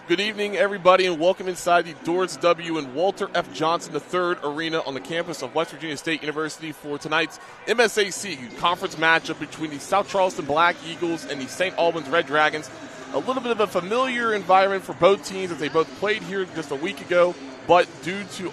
Good evening, everybody, and welcome inside the Doris W. and Walter F. Johnson III Arena on the campus of West Virginia State University for tonight's MSAC conference matchup between the South Charleston Black Eagles and the St. Albans Red Dragons. A little bit of a familiar environment for both teams as they both played here just a week ago, but due to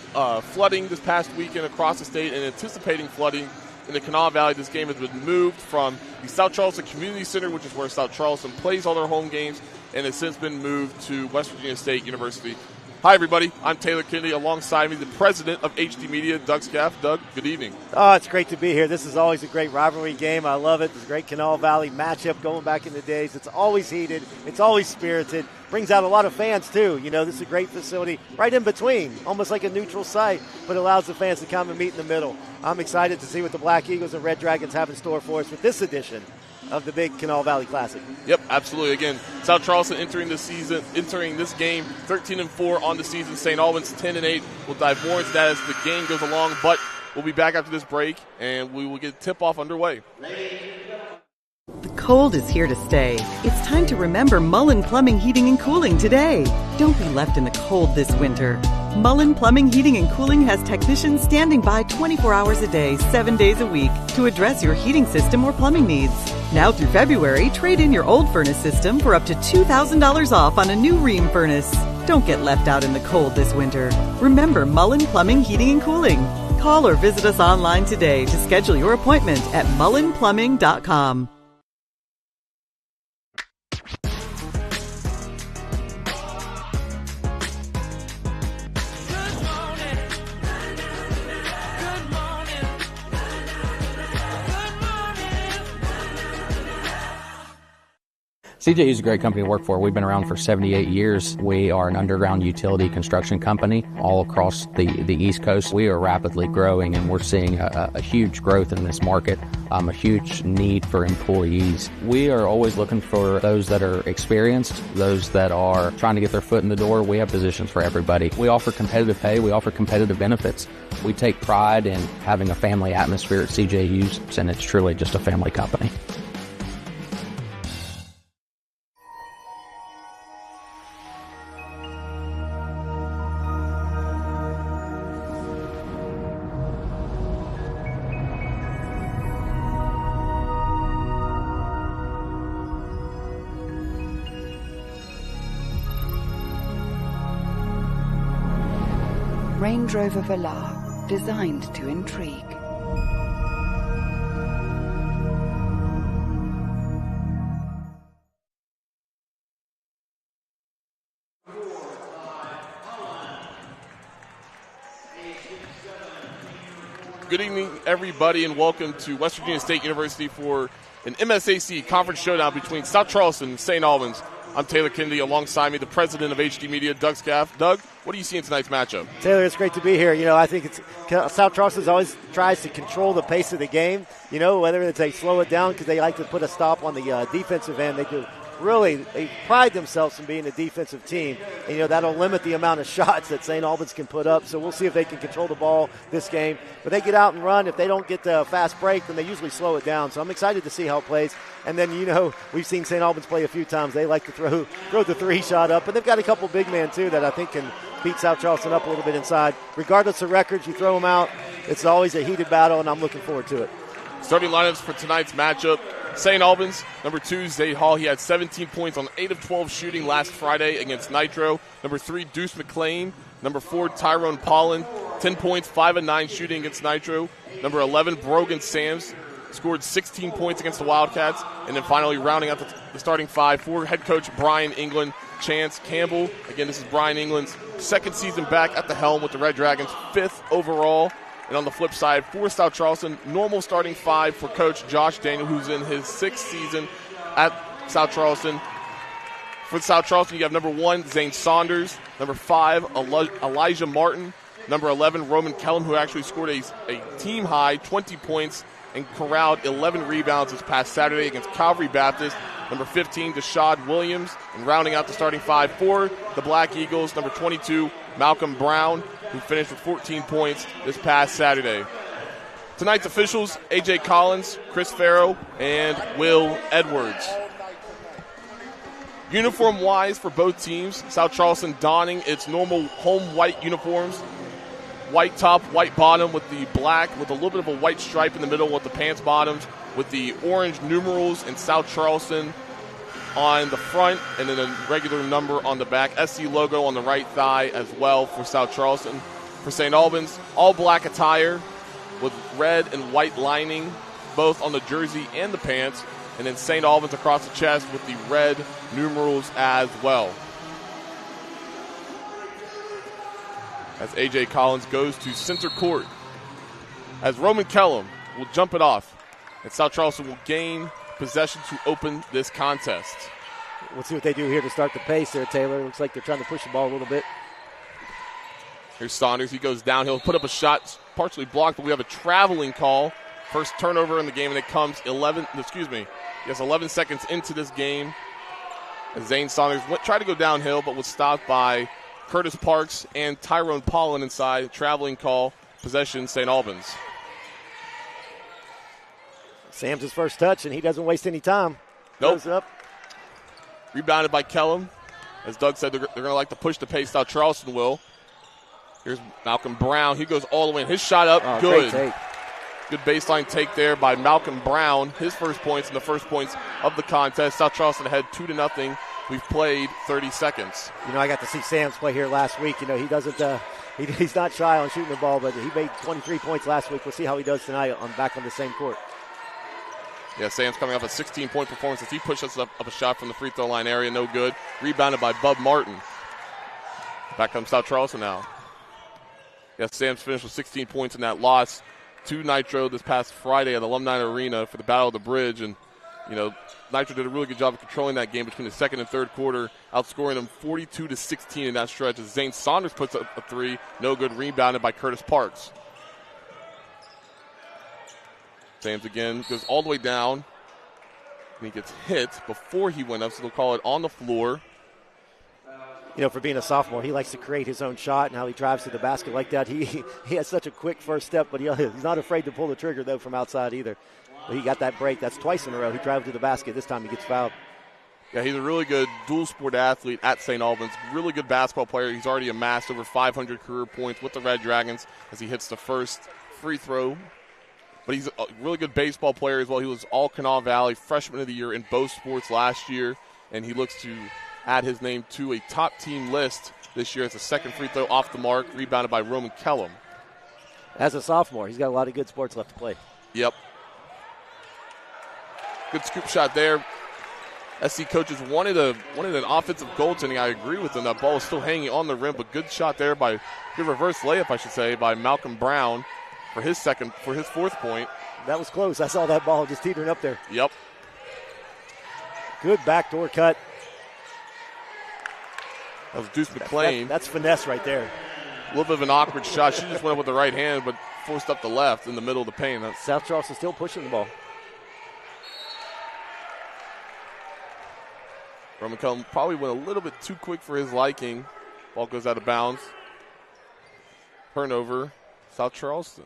flooding this past weekend across the state and anticipating flooding in the Kanawha Valley, this game has been moved from the South Charleston Community Center, which is where South Charleston plays all their home games, and has since been moved to West Virginia State University. Hi, everybody. I'm Taylor Kennedy. Alongside me, the president of HD Media, Doug Scaff. Doug, good evening. Oh, it's great to be here. This is always a great rivalry game. I love it. It's a great Kanawha Valley matchup going back in the days. It's always heated. It's always spirited. Brings out a lot of fans, too. You know, this is a great facility right in between, almost like a neutral site, but allows the fans to come and meet in the middle. I'm excited to see what the Black Eagles and Red Dragons have in store for us with this edition of the big Kanawha Valley Classic. Yep, absolutely. Again, South Charleston entering this game 13-4 on the season. St. Albans 10-8. We'll dive more into that as the game goes along, but we'll be back after this break, and we will get tip-off underway. The cold is here to stay. It's time to remember Mullen Plumbing, Heating, and Cooling today. Don't be left in the cold this winter. Mullen Plumbing, Heating, and Cooling has technicians standing by 24 hours a day, 7 days a week to address your heating system or plumbing needs. Now through February, trade in your old furnace system for up to $2,000 off on a new Rheem furnace. Don't get left out in the cold this winter. Remember Mullen Plumbing, Heating, and Cooling. Call or visit us online today to schedule your appointment at mullenplumbing.com. CJU is a great company to work for. We've been around for 78 years. We are an underground utility construction company all across the East Coast. We are rapidly growing, and we're seeing a huge growth in this market, a huge need for employees. We are always looking for those that are experienced, those that are trying to get their foot in the door. We have positions for everybody. We offer competitive pay. We offer competitive benefits. We take pride in having a family atmosphere at CJU's, and it's truly just a family company. Range Rover Velar, designed to intrigue. Good evening, everybody, and welcome to West Virginia State University for an MSAC conference showdown between South Charleston and St. Albans. I'm Taylor Kennedy. Alongside me, the president of HD Media, Doug Scaff. Doug, what do you see in tonight's matchup? Taylor, it's great to be here. You know, I think South Charleston always tries to control the pace of the game. You know, whether it's they slow it down because they like to put a stop on the defensive end, they do. Really, they pride themselves in being a defensive team. And, you know, that'll limit the amount of shots that St. Albans can put up. So we'll see if they can control the ball this game. But they get out and run. If they don't get the fast break, then they usually slow it down. So I'm excited to see how it plays. And then, you know, we've seen St. Albans play a few times. They like to throw the three shot up. And they've got a couple big men, too, that I think can beat South Charleston up a little bit inside. Regardless of records, you throw them out. It's always a heated battle, and I'm looking forward to it. Starting lineups for tonight's matchup. St. Albans, number 2, Zay Hall. He had 17 points on 8 of 12 shooting last Friday against Nitro. Number 3, Deuce McClain. Number 4, Tyrone Pollen. 10 points, 5 of 9 shooting against Nitro. Number 11, Brogan Sams. Scored 16 points against the Wildcats. And then finally rounding out the starting 5 for head coach Brian England. Chance Campbell. Again, this is Brian England's second season back at the helm with the Red Dragons, 5th overall. And on the flip side, for South Charleston, normal starting 5 for Coach Josh Daniel, who's in his 6th season at South Charleston. For South Charleston, you have number 1, Zane Saunders. Number 5, Elijah Martin. Number 11, Roman Kellum, who actually scored a team-high 20 points and corralled 11 rebounds this past Saturday against Calvary Baptist. Number 15, Deshad Williams. And rounding out the starting 5 for the Black Eagles, number 22, Malcolm Brown, who finished with 14 points this past Saturday. Tonight's officials, A.J. Collins, Chris Farrow, and Will Edwards. Uniform-wise for both teams, South Charleston donning its normal home white uniforms. White top, white bottom with the black, with a little bit of a white stripe in the middle with the pants bottoms, with the orange numerals in South Charleston on the front, and then a regular number on the back. SC logo on the right thigh as well for South Charleston. For St. Albans, all black attire with red and white lining, both on the jersey and the pants. And then St. Albans across the chest with the red numerals as well. As A.J. Collins goes to center court, as Roman Kellum will jump it off, and South Charleston will gain possession to open this contest. We'll see what they do here to start the pace there, Taylor. Looks like they're trying to push the ball a little bit. Here's Saunders. He goes downhill, put up a shot, partially blocked, but we have a traveling call. First turnover in the game, and it comes 11 seconds into this game. As Zane Saunders tried to go downhill, but was stopped by Curtis Parks and Tyrone Pollen inside. Traveling call, possession, St. Albans. Sam's his first touch, and he doesn't waste any time. Nope. Goes up. Rebounded by Kellum. As Doug said, they're going to like to push the pace. South Charleston will. Here's Malcolm Brown. He goes all the way in. His shot up, good. Great take. Good baseline take there by Malcolm Brown. His first points and the first points of the contest. South Charleston ahead 2-0. We've played 30 seconds. You know, I got to see Sam's play here last week. You know, he doesn't. He's not shy on shooting the ball, but he made 23 points last week. We'll see how he does tonight back on the same court. Yeah, Sam's coming off a 16-point performance as he pushes up a shot from the free throw line area. No good. Rebounded by Bub Martin. Back comes South Charleston now. Yeah, Sam's finished with 16 points in that loss to Nitro this past Friday at Alumni Arena for the Battle of the Bridge. And, you know, Nitro did a really good job of controlling that game between the second and third quarter, outscoring them 42-16 in that stretch as Zane Saunders puts up a three. No good. Rebounded by Curtis Parks. Sam's again goes all the way down, and he gets hit before he went up, so they'll call it on the floor. You know, for being a sophomore, he likes to create his own shot and how he drives to the basket like that. He has such a quick first step, but he's not afraid to pull the trigger, though, from outside either. But he got that break. That's twice in a row. He drives to the basket. This time he gets fouled. Yeah, he's a really good dual-sport athlete at St. Albans. Really good basketball player. He's already amassed over 500 career points with the Red Dragons as he hits the first free throw. But he's a really good baseball player as well. He was All-Kanawha Valley Freshman of the Year in both sports last year, and he looks to add his name to a top team list this year. It's a second free throw off the mark, rebounded by Roman Kellum. As a sophomore, he's got a lot of good sports left to play. Yep. Good scoop shot there. SC coaches wanted an offensive goaltending. I agree with them. That ball is still hanging on the rim, but good shot there good reverse layup, I should say, by Malcolm Brown for his fourth point. That was close. I saw that ball just teetering up there. Yep. Good backdoor cut. That was Deuce McClain. That's finesse right there. A little bit of an awkward shot. She just went up with the right hand, but forced up the left in the middle of the paint. South Charleston still pushing the ball. Roman Kellum probably went a little bit too quick for his liking. Ball goes out of bounds. Turnover, South Charleston.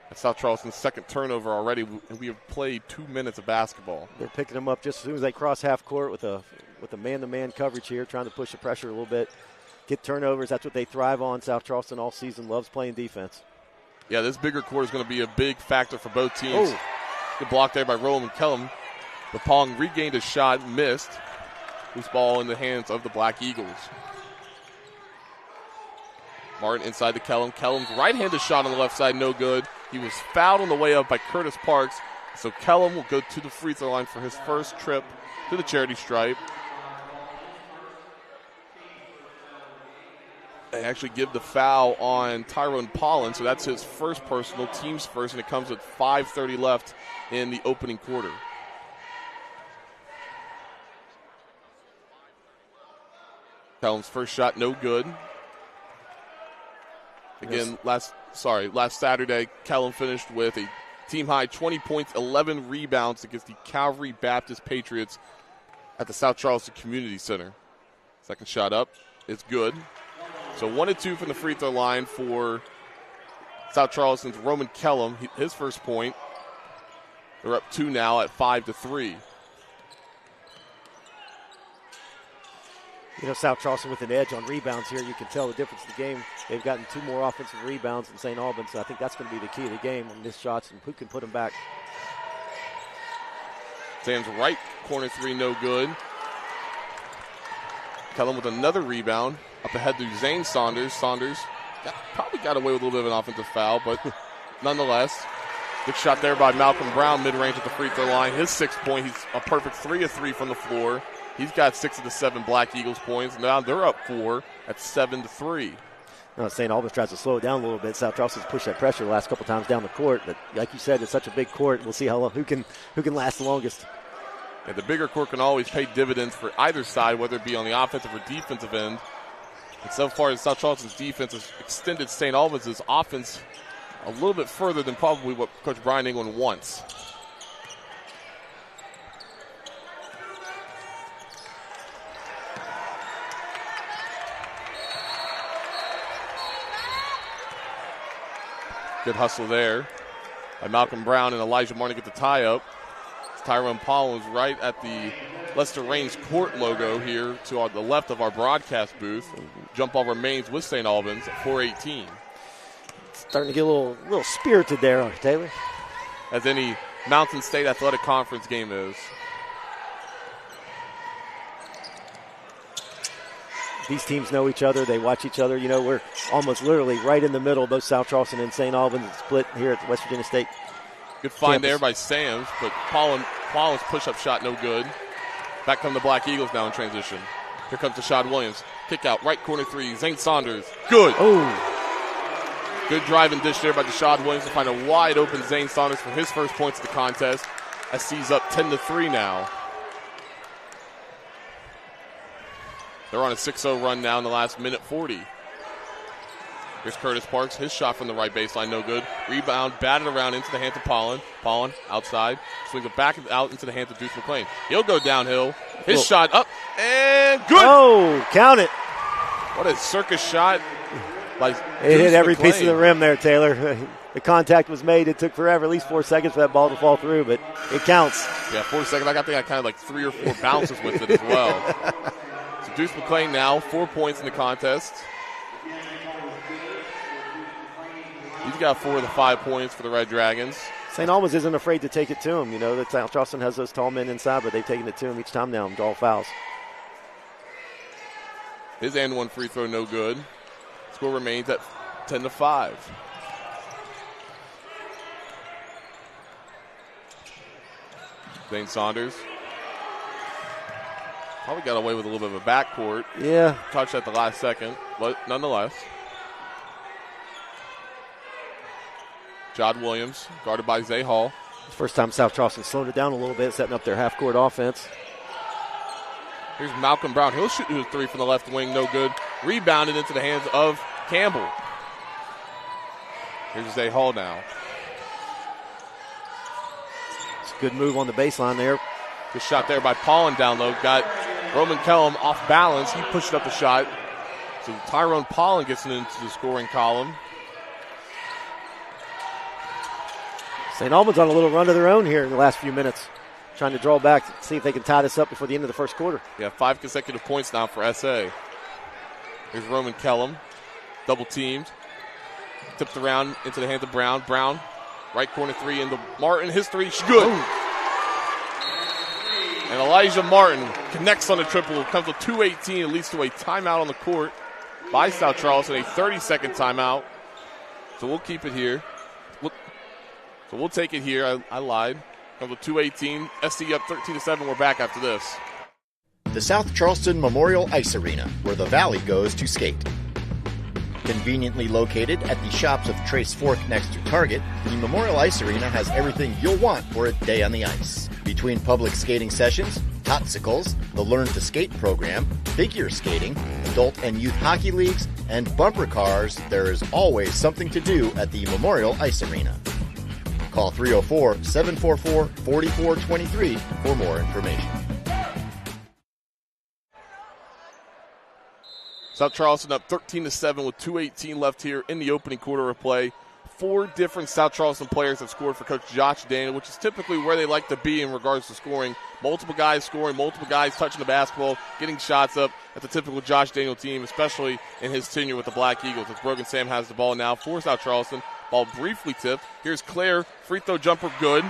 That's South Charleston's second turnover already, and we have played 2 minutes of basketball. They're picking them up just as soon as they cross half court with a man-to-man coverage here, trying to push the pressure a little bit. Get turnovers. That's what they thrive on. South Charleston all season loves playing defense. Yeah, this bigger court is going to be a big factor for both teams. Oh. Good block there by Roman Kellum. The Pong regained a shot, missed. Loose ball in the hands of the Black Eagles. Martin inside to Kellum. Kellum's right-handed shot on the left side, no good. He was fouled on the way up by Curtis Parks. So Kellum will go to the free throw line for his first trip to the charity stripe. They actually give the foul on Tyrone Pollen, so that's his first personal, team's first, and it comes with 5:30 left in the opening quarter. Kellum's first shot, no good. Again, last Saturday, Kellum finished with a team-high 20 points, 11 rebounds against the Calvary Baptist Patriots at the South Charleston Community Center. Second shot up is good. So 1-2 from the free throw line for South Charleston's Roman Kellum, his first point. They're up 2 now at 5-3. South Charleston with an edge on rebounds here. You can tell the difference in the game. They've gotten 2 more offensive rebounds than St. Albans, so I think that's going to be the key of the game on missed shots and who can put them back. Sam's right corner 3, no good. Kellum with another rebound. Up ahead to Zane Saunders. Saunders probably got away with a little bit of an offensive foul, but nonetheless. Good shot there by Malcolm Brown, mid-range at the free throw line. His 6th point, he's a perfect 3 of 3 from the floor. He's got 6 of the 7 Black Eagles points. Now they're up 4 at 7-3. St. Albans tries to slow it down a little bit. South Charleston's pushed that pressure the last couple times down the court, but like you said, it's such a big court. We'll see who can last the longest. And the bigger court can always pay dividends for either side, whether it be on the offensive or defensive end. And so far, South Charleston's defense has extended St. Albans' offense a little bit further than probably what Coach Brian England wants. Good hustle there by Malcolm Brown and Elijah Martin to get the tie-up. Tyrone Paul was right at the Lester Raines court logo here to the left of our broadcast booth. Jump ball remains with St. Albans at 4:18. Starting to get a little spirited there, Taylor. As any Mountain State Athletic Conference game is. These teams know each other. They watch each other. We're almost literally right in the middle, both South Charleston and St. Albans split here at the West Virginia State Good find campus. there by Sams, but Paul's push-up shot no good. Back come the Black Eagles now in transition. Here comes Tashad Williams. Kick out, right corner 3. Zane Saunders. Good. Oh. Good drive and dish there by Tashad Williams to find a wide-open Zane Saunders for his first points of the contest. SC's up 10-3 now. They're on a 6-0 run now in the last minute 40. Here's Curtis Parks. His shot from the right baseline, no good. Rebound, batted around into the hands of Pollen. Pollen, outside. Swings it back out into the hands of Deuce McClain. He'll go downhill. His shot up, and good! Oh, count it. What a circus shot. It hit every piece of the rim there, Taylor. The contact was made. It took forever, at least 4 seconds for that ball to fall through, but it counts. Yeah, 4 seconds. I think I kind of like 3 or 4 bounces with it as well. So Deuce McClain now 4 points in the contest. He's got 4 of the 5 points for the Red Dragons. St. Albans isn't afraid to take it to him. That South Charleston has those tall men inside, but they've taken it to him each time now and draw fouls. His and 1 free throw no good. Score remains at 10-5. Zane Saunders. Probably got away with a little bit of a backcourt. Yeah. Touched at the last second, but nonetheless. Jod Williams, guarded by Zay Hall. First time South Charleston slowed it down a little bit, setting up their half-court offense. Here's Malcolm Brown. He'll shoot his 3 from the left wing, no good. Rebounded into the hands of Campbell. Here's Zay Hall now. It's a good move on the baseline there. Good shot there by Paulin down low. Got Roman Kellum off balance. He pushed up the shot. So Tyrone Paulin gets into the scoring column. St. Albans on a little run of their own here in the last few minutes. Trying to draw back, see if they can tie this up before the end of the first quarter. Yeah, 5 consecutive points now for SA. Here's Roman Kellum. Double teamed. Tipped around into the hands of Brown. Brown, right corner 3 into Martin. His 3, good. And Elijah Martin connects on the triple. Comes with 2:18. It leads to a timeout on the court by South Charleston, a 30-second timeout. So we'll keep it here. We'll take it here. I lied. Comes with 2:18. SC up 13-7. We're back after this. The South Charleston Memorial Ice Arena, where the Valley goes to skate. Conveniently located at the shops of Trace Fork next to Target, the Memorial Ice Arena has everything you'll want for a day on the ice. Between public skating sessions, Totsicles, the Learn to Skate program, figure skating, adult and youth hockey leagues, and bumper cars, there is always something to do at the Memorial Ice Arena. Call 304-744-4423 for more information. South Charleston up 13-7 with 2:18 left here in the opening quarter of play. 4 different South Charleston players have scored for Coach Josh Daniel, which is typically where they like to be in regards to scoring multiple guys scoring, multiple guys touching the basketball, getting shots up. That's a typical Josh Daniel team, especially in his tenure with the Black Eagles. As Brogan Sam has the ball now for South Charleston. Ball briefly tipped. Here's Claire. Free throw jumper good.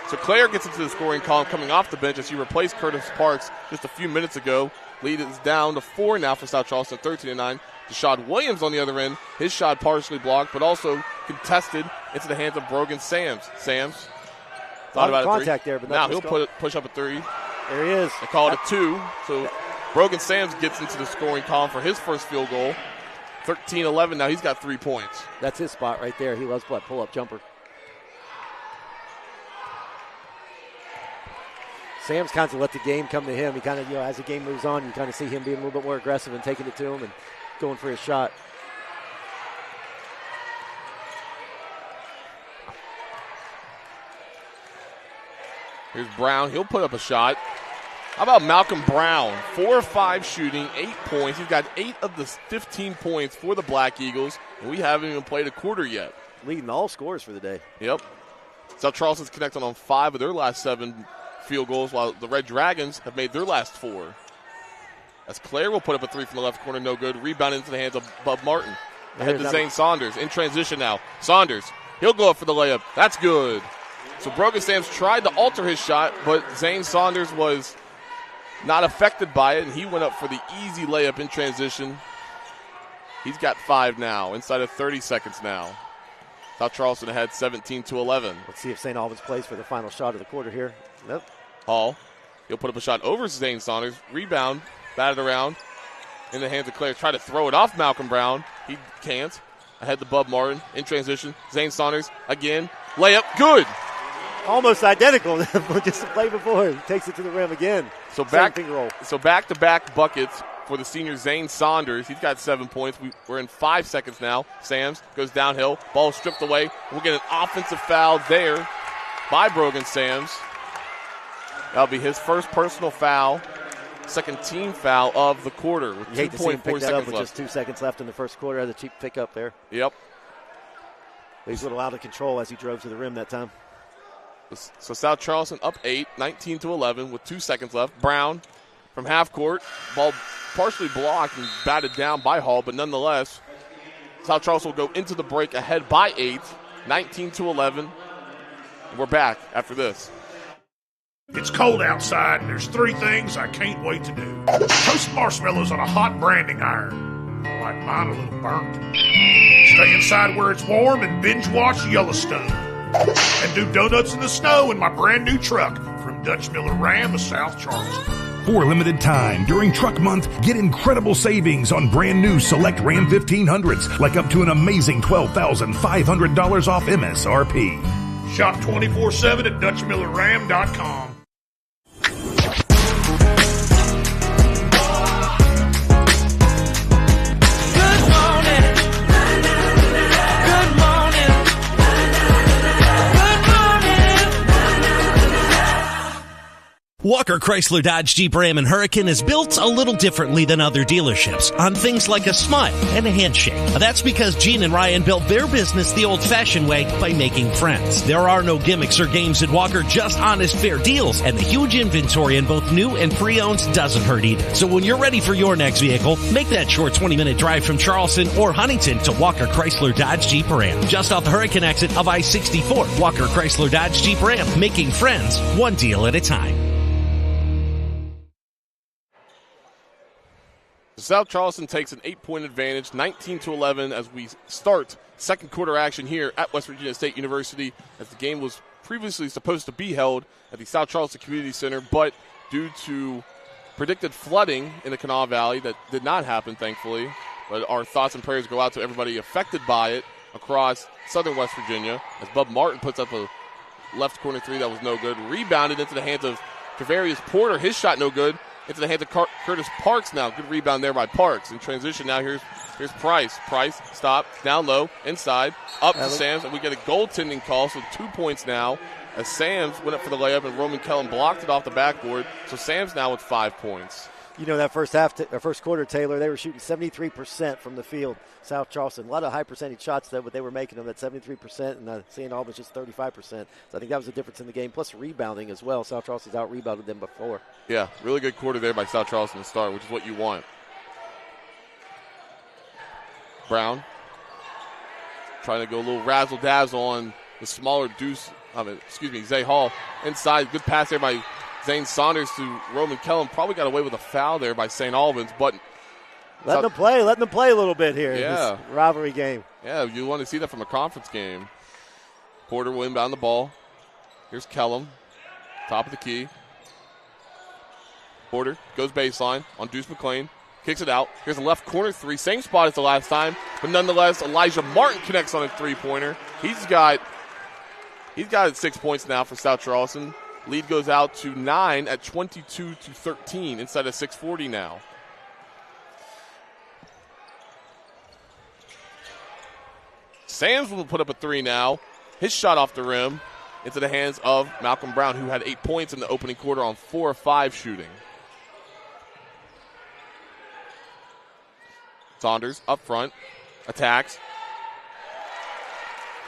So Claire gets into the scoring column coming off the bench as he replaced Curtis Parks just a few minutes ago. Lead is down to 4 now for South Charleston, 13-9. Deshaun Williams on the other end. His shot partially blocked, but also contested into the hands of Brogan Sams. Sams thought about contact a three. There, but now he'll push up a 3. There he is. They call it a 2. So Brogan Sams gets into the scoring column for his first field goal. 13-11. Now he's got 3 points. That's his spot right there. He loves that pull-up jumper. Sam's kind of let the game come to him. He kind of, as the game moves on, you kind of see him being a little bit more aggressive and taking it to him and going for his shot. Here's Brown. He'll put up a shot. How about Malcolm Brown? 4 of 5 shooting, 8 points. He's got 8 of the 15 points for the Black Eagles, and we haven't even played a quarter yet. Leading all scores for the day. Yep. South Charleston's connected on 5 of their last 7 field goals, while the Red Dragons have made their last 4. As Claire will put up a 3 from the left corner, no good. Rebound into the hands of Bub Martin. Ahead to Zane Saunders. In transition now. Saunders, he'll go up for the layup. That's good. So Brogan Sams tried to alter his shot, but Zane Saunders was not affected by it, and he went up for the easy layup in transition. He's got 5 now, inside of 30 seconds now. South Charleston ahead 17-11. Let's see if St. Albans plays for the final shot of the quarter here. Nope. Hall, he'll put up a shot over Zane Saunders. Rebound, batted around in the hands of Claire. Try to throw it off Malcolm Brown. He can't. Ahead to Bub Martin in transition. Zane Saunders again. Layup, good. Almost identical just the play before. He takes it to the rim again. So back-to-back buckets for the senior Zane Saunders. He's got 7 points. We're in 5 seconds now. Sams goes downhill. Ball stripped away. We'll get an offensive foul there by Brogan Sams. That'll be his first personal foul, second team foul of the quarter with 2.4 seconds left. Just 2 seconds left in the first quarter. Had a cheap pickup there. Yep. He's a little out of control as he drove to the rim that time. So South Charleston up 8, 19-11 with 2 seconds left. Brown from half court. Ball partially blocked and batted down by Hall, but nonetheless, South Charleston will go into the break ahead by 8, 19-11. And we're back after this. It's cold outside, and there's 3 things I can't wait to do. Toast marshmallows on a hot branding iron. Like mine a little burnt. Stay inside where it's warm and binge watch Yellowstone. And do donuts in the snow in my brand new truck from Dutch Miller Ram of South Charleston. For a limited time during Truck Month, get incredible savings on brand new select Ram 1500s, like up to an amazing $12,500 off MSRP. Shop 24/7 at DutchMillerRam.com. Walker Chrysler Dodge Jeep Ram and Hurricane is built a little differently than other dealerships on things like a smile and a handshake. That's because Gene and Ryan built their business the old-fashioned way by making friends. There are no gimmicks or games at Walker, just honest, fair deals, and the huge inventory in both new and pre-owned doesn't hurt either. So when you're ready for your next vehicle, make that short 20-minute drive from Charleston or Huntington to Walker Chrysler Dodge Jeep Ram. Just off the Hurricane exit of I-64, Walker Chrysler Dodge Jeep Ram, making friends one deal at a time. South Charleston takes an 8-point advantage, 19-11, as we start second quarter action here at West Virginia State University, as the game was previously supposed to be held at the South Charleston Community Center, but due to predicted flooding in the Kanawha Valley, that did not happen, thankfully. But our thoughts and prayers go out to everybody affected by it across southern West Virginia, as Bub Martin puts up a left corner 3 that was no good. Rebounded into the hands of Kavarius Porter. His shot no good. Into the hands of Curtis Parks now. Good rebound there by Parks. In transition now, here's Price. Price, stop, down low, inside, up to Sams, and we get a goaltending call, so 2 points now, as Sams went up for the layup and Roman Kellen blocked it off the backboard, so Sams now with 5 points. You know, that first quarter, Taylor, they were shooting 73% from the field. South Charleston, a lot of high percentage shots, though, but they were making them at 73%, and St. Albans just 35%. So I think that was the difference in the game, plus rebounding as well. South Charleston's out-rebounded them before. Yeah, really good quarter there by South Charleston to start, which is what you want. Brown trying to go a little razzle-dazzle on the smaller Zay Hall. Inside, good pass there by Zane Saunders to Roman Kellum. Probably got away with a foul there by St. Albans, but letting them play a little bit here in this rivalry game. Yeah, you want to see that from a conference game. Porter will inbound the ball. Here's Kellum, top of the key. Porter goes baseline on Deuce McClain, kicks it out. Here's a left corner three, same spot as the last time, but nonetheless, Elijah Martin connects on a three-pointer. He's got 6 points now for South Charleston. Lead goes out to 9 at 22-13 inside of 6:40 now. Sams will put up a three now. His shot off the rim into the hands of Malcolm Brown, who had 8 points in the opening quarter on 4 of 5 shooting. Saunders up front, attacks.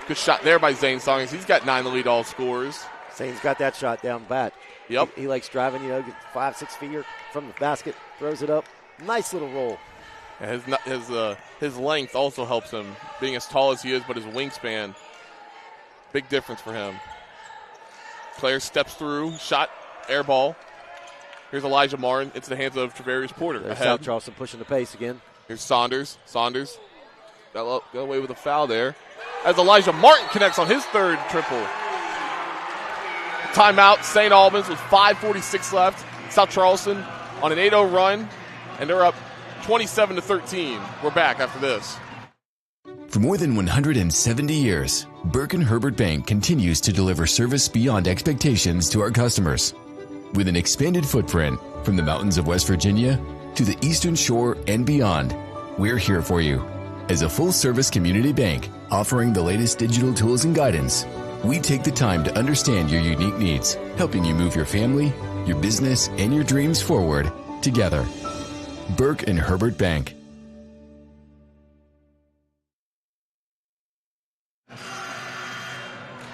Good shot there by Zane Saunders. He's got 9 to lead all scorers. Zane's got that shot down bat. Yep. He likes driving, get 5-6 feet from the basket, throws it up. Nice little roll. And his length also helps him, being as tall as he is, but his wingspan, big difference for him. Player steps through, shot, air ball. Here's Elijah Martin into the hands of Travarius Porter. There's South Charleston pushing the pace again. Here's Saunders. Saunders got away with a foul there, as Elijah Martin connects on his third triple. Timeout, St. Albans with 5:46 left. South Charleston on an 8-0 run, and they're up 27-13. We're back after this. For more than 170 years, Burke & Herbert Bank continues to deliver service beyond expectations to our customers. With an expanded footprint from the mountains of West Virginia to the Eastern Shore and beyond, we're here for you. As a full-service community bank offering the latest digital tools and guidance, we take the time to understand your unique needs, helping you move your family, your business, and your dreams forward together. Burke & Herbert Bank.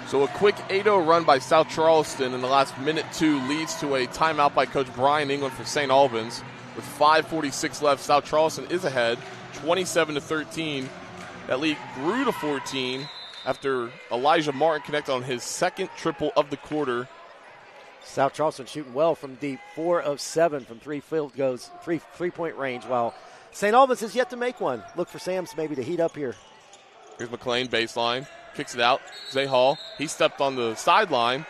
So a quick 8-0 run by South Charleston in the last minute 2 leads to a timeout by Coach Brian England for St. Albans. With 5:46 left, South Charleston is ahead, 27-13. That lead grew to 14 after Elijah Martin connected on his second triple of the quarter. South Charleston shooting well from deep, 4 of 7 from three-point range, while St. Albans has yet to make one. Look for Sams maybe to heat up here. Here's McClain, baseline, kicks it out. Zay Hall, he stepped on the sideline.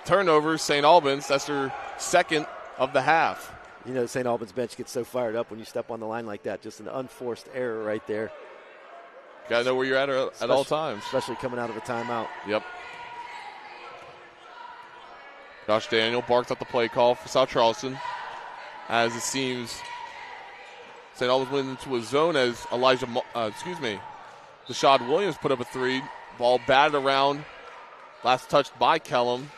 Turnover, St. Albans, that's their second of the half. You know, the St. Albans bench gets so fired up when you step on the line like that. Just an unforced error right there. Got to know where you're at all times. Especially coming out of a timeout. Yep. Josh Daniel barks up the play call for South Charleston. As it seems, St. Albans went into a zone as Rashad Williams put up a three. Ball batted around. Last touched by Kellum.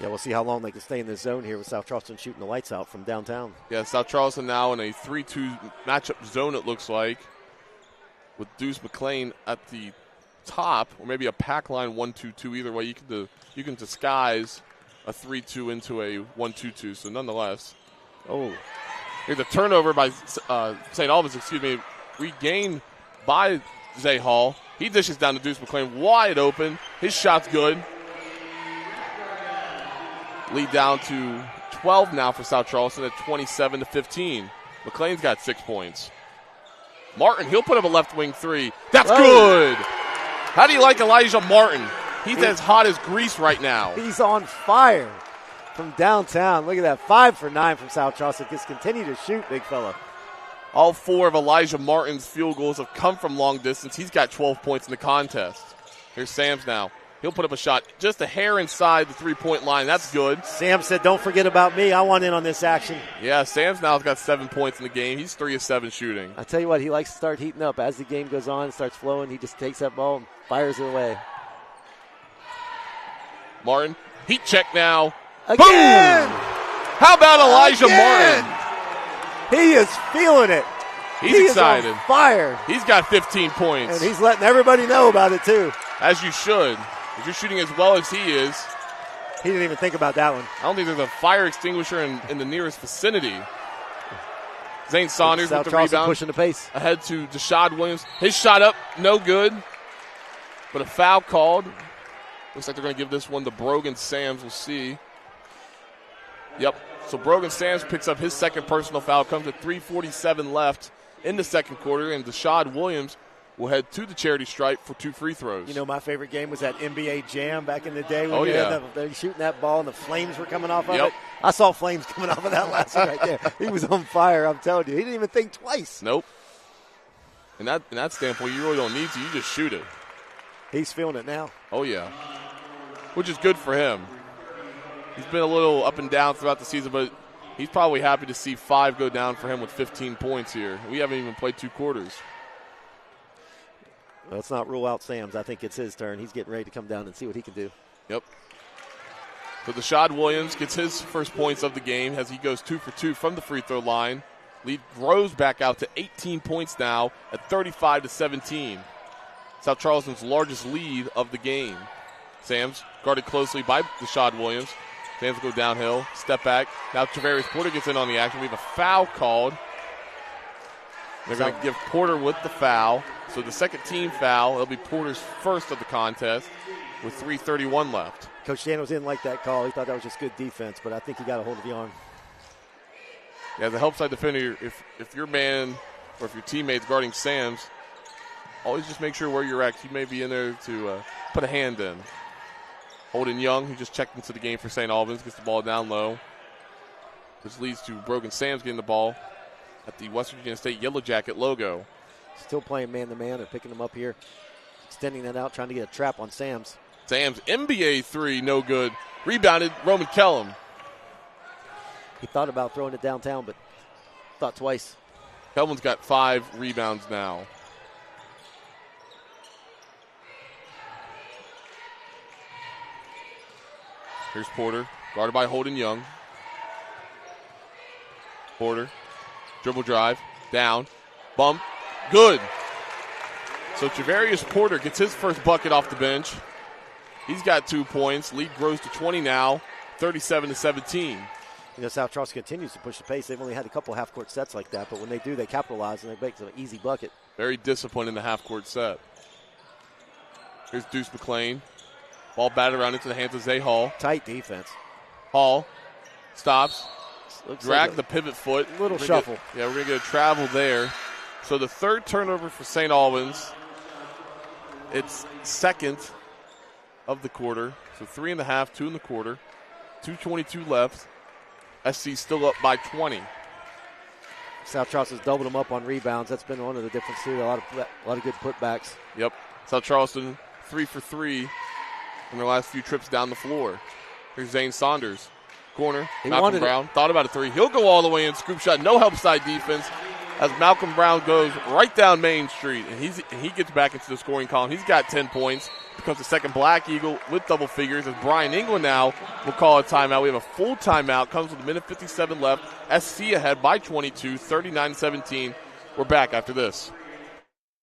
Yeah, we'll see how long they can stay in this zone here with South Charleston shooting the lights out from downtown. Yeah, South Charleston now in a 3-2 matchup zone, it looks like, with Deuce McClain at the top, or maybe a pack line 1-2-2. Either way, you can disguise a 3-2 into a 1-2-2. So nonetheless, here's a turnover by St. Albans. Regained by Zay Hall. He dishes down to Deuce McClain, wide open. His shot's good. Lead down to 12 now for South Charleston at 27-15. McClain's got 6 points. Martin, he'll put up a left wing three. That's good. How do you like Elijah Martin? He's as hot as grease right now. He's on fire from downtown. Look at that, 5 for 9 from South Charleston. Just continue to shoot, big fella. All 4 of Elijah Martin's field goals have come from long distance. He's got 12 points in the contest. Here's Sams now. He'll put up a shot just a hair inside the three-point line. That's good. Sam said, don't forget about me. I want in on this action. Yeah, Sam's now got 7 points in the game. He's 3 of 7 shooting. I tell you what, he likes to start heating up. As the game goes on, it starts flowing. He just takes that ball and fires it away. Martin, heat check now. Again! Boom! How about Elijah Martin? He is feeling it. He's excited. On fire. He's got 15 points. And he's letting everybody know about it, too. As you should. If you're shooting as well as he is. He didn't even think about that one. I don't think there's a fire extinguisher in the nearest vicinity. Zane Saunders with the rebound. Pushing the pace. Ahead to Deshad Williams. His shot up, no good. But a foul called. Looks like they're going to give this one to Brogan Sams. We'll see. Yep. So Brogan Sams picks up his second personal foul. Comes at 3:47 left in the second quarter. And Deshad Williams will head to the charity stripe for 2 free throws. You know, my favorite game was that NBA Jam back in the day when they were shooting that ball and the flames were coming off of it. I saw flames coming off of that last one right there. He was on fire, I'm telling you. He didn't even think twice. Nope. In that standpoint, you really don't need to. You just shoot it. He's feeling it now. Oh, yeah. Which is good for him. He's been a little up and down throughout the season, but he's probably happy to see 5 go down for him with 15 points here. We haven't even played 2 quarters. Let's not rule out Sams. I think it's his turn. He's getting ready to come down and see what he can do. Yep. So Deshad Williams gets his first points of the game as he goes 2 for 2 from the free throw line. Lead grows back out to 18 points now at 35-17. South Charleston's largest lead of the game. Sams guarded closely by Deshad Williams. Sams go downhill, step back. Now Travarius Porter gets in on the action. We have a foul called. They're going to give Porter with the foul. So the second team foul, it'll be Porter's first of the contest with 3:31 left. Coach Daniels didn't like that call. He thought that was just good defense, but I think he got a hold of the arm. Yeah, as a help side defender, if your man or if your teammate's guarding Sams, always just make sure where you're at. You may be in there to put a hand in. Holden Young, who just checked into the game for St. Albans, gets the ball down low. This leads to Brogan Sams getting the ball at the West Virginia State Yellow Jacket logo. Still playing man-to-man. They're picking him up here, extending that out, trying to get a trap on Sams. Sams, NBA 3, no good. Rebounded, Roman Kellum. He thought about throwing it downtown, but thought twice. Kellum's got 5 rebounds now. Here's Porter, guarded by Holden Young. Porter, dribble drive, down, bump, good. So Travarius Porter gets his first bucket off the bench. He's got 2 points. Lead grows to 20 now, 37-17. You know, South Charleston continues to push the pace. They've only had a couple half-court sets like that, but when they do, they capitalize and they make an easy bucket. Very disciplined in the half-court set. Here's Deuce McClain. Ball batted around into the hands of Zay Hall. Tight defense. Hall stops. Drag the pivot foot. Little shuffle. We're going to get a travel there. So the third turnover for St. Albans. It's second of the quarter. So 3.5, 2 in the quarter. 2:22 left. SC still up by 20. South Charleston's doubled them up on rebounds. That's been one of the differences too. A lot of good putbacks. Yep. South Charleston 3 for 3 in their last few trips down the floor. Here's Zane Saunders. Corner. Malcolm Brown thought about a 3. He'll go all the way in. Scoop shot. No help side defense as Malcolm Brown goes right down Main Street. And he gets back into the scoring column. He's got 10 points. Becomes the second Black Eagle with double figures as Brian England now will call a timeout. We have a full timeout. Comes with a minute 57 left. SC ahead by 22, 39-17. We're back after this.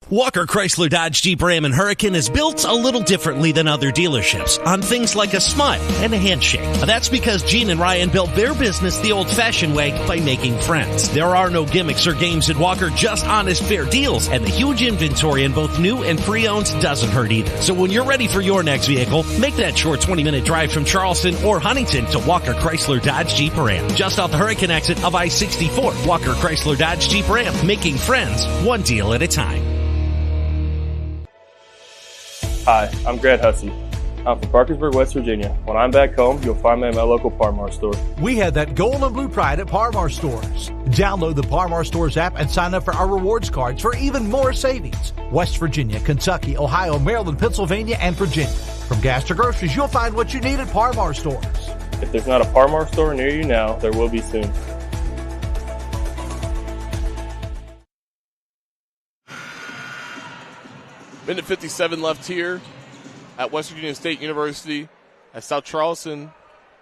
Walker Chrysler Dodge Jeep Ram and Hurricane is built a little differently than other dealerships on things like a smile and a handshake. That's because Gene and Ryan built their business the old-fashioned way by making friends. There are no gimmicks or games at Walker, just honest, fair deals, and the huge inventory in both new and pre-owned doesn't hurt either. So when you're ready for your next vehicle, make that short 20-minute drive from Charleston or Huntington to Walker Chrysler Dodge Jeep Ram. Just off the Hurricane exit of I-64, Walker Chrysler Dodge Jeep Ram, making friends one deal at a time. Hi, I'm Grant Hussey. I'm from Parkersburg, West Virginia. When I'm back home, you'll find me at my local Par-Mar store. We have that gold and blue pride at Par-Mar stores. Download the Par-Mar stores app and sign up for our rewards cards for even more savings. West Virginia, Kentucky, Ohio, Maryland, Pennsylvania, and Virginia. From gas to groceries, you'll find what you need at Par-Mar stores. If there's not a Par-Mar store near you now, there will be soon. Minute 57 left here at West Virginia State University as South Charleston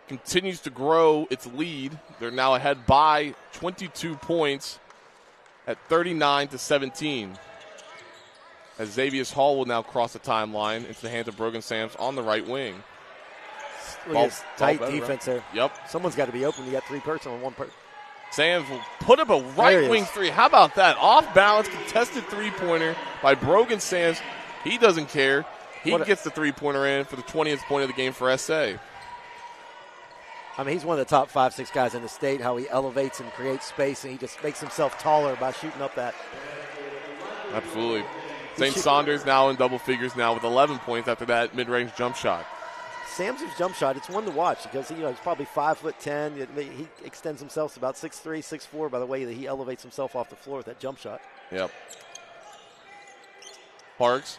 continues to grow its lead. They're now ahead by 22 points at 39-17. As Xavier Hall will now cross the timeline into the hands of Brogan Sams on the right wing. Tight defense there. Yep. Someone's got to be open. You got three person on one person. Sams will put up a right wing three. How about that? Off balance, contested three-pointer by Brogan Sams. He doesn't care. He gets the three-pointer in for the 20th point of the game for SA. I mean, he's one of the top 5-6 guys in the state, how he elevates and creates space, and he just makes himself taller by shooting up that. Absolutely. St. Saunders now in double figures now with 11 points after that mid-range jump shot. Sam's jump shot, it's one to watch because he's probably 5'10". He extends himself to about 6'3", 6'4" by the way that he elevates himself off the floor with that jump shot. Yep. Parks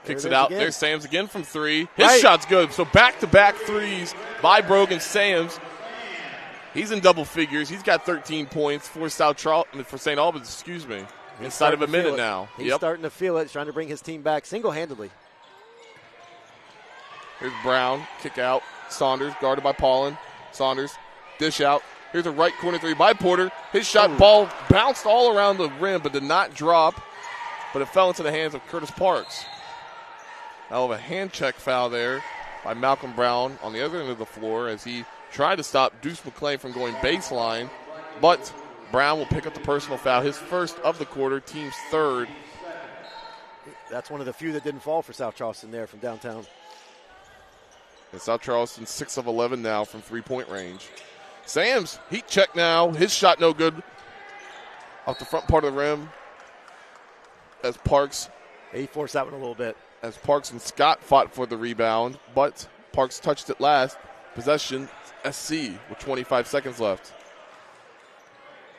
kicks it out. Again. There's Sams again from three. His shot's good. So back-to-back threes by Brogan Sams. He's in double figures. He's got 13 points for St. Albans, inside of a minute now. He's starting to feel it. He's trying to bring his team back single-handedly. Here's Brown, kick out. Saunders, guarded by Paulin. Saunders, dish out. Here's a right corner three by Porter. His shot ball bounced all around the rim but did not drop, but it fell into the hands of Curtis Parks. Now a hand check foul there by Malcolm Brown on the other end of the floor as he tried to stop Deuce McClain from going baseline, but Brown will pick up the personal foul, his first of the quarter, team's third. That's one of the few that didn't fall for South Charleston there from downtown. And South Charleston 6 of 11 now from three-point range. Sams, heat check now. His shot no good off the front part of the rim as Parks. He forced that one a little bit. As Parks and Scott fought for the rebound, but Parks touched it last. Possession, SC with 25 seconds left.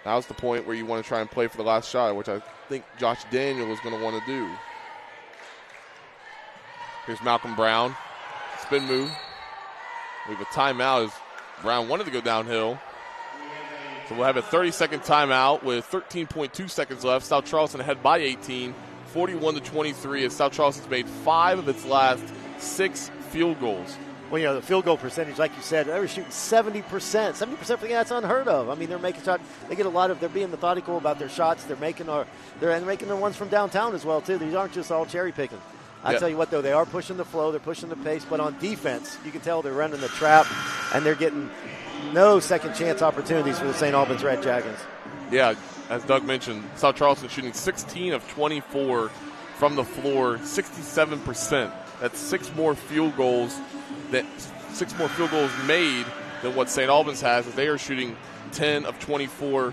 Now's the point where you want to try and play for the last shot, which I think Josh Daniel is going to want to do. Here's Malcolm Brown. Spin move. We have a timeout as Brown wanted to go downhill. So we'll have a 30-second timeout with 13.2 seconds left. South Charleston ahead by 18, 41-23, as South Charleston's made 5 of its last 6 field goals. Well, the field goal percentage, like you said, they were shooting 70%. 70% for the game, that's unheard of. I mean, they're making shots. They get a lot of. They're being methodical about their shots. They're making the ones from downtown as well too. These aren't just all cherry picking. I tell you what, though, they are pushing the flow. They're pushing the pace. But on defense, you can tell they're running the trap, and they're getting no second chance opportunities for the St. Albans Red Dragons. Yeah, as Doug mentioned, South Charleston shooting 16 of 24 from the floor, 67%. That's 6 more field goals made than what St. Albans has, as they are shooting 10 of 24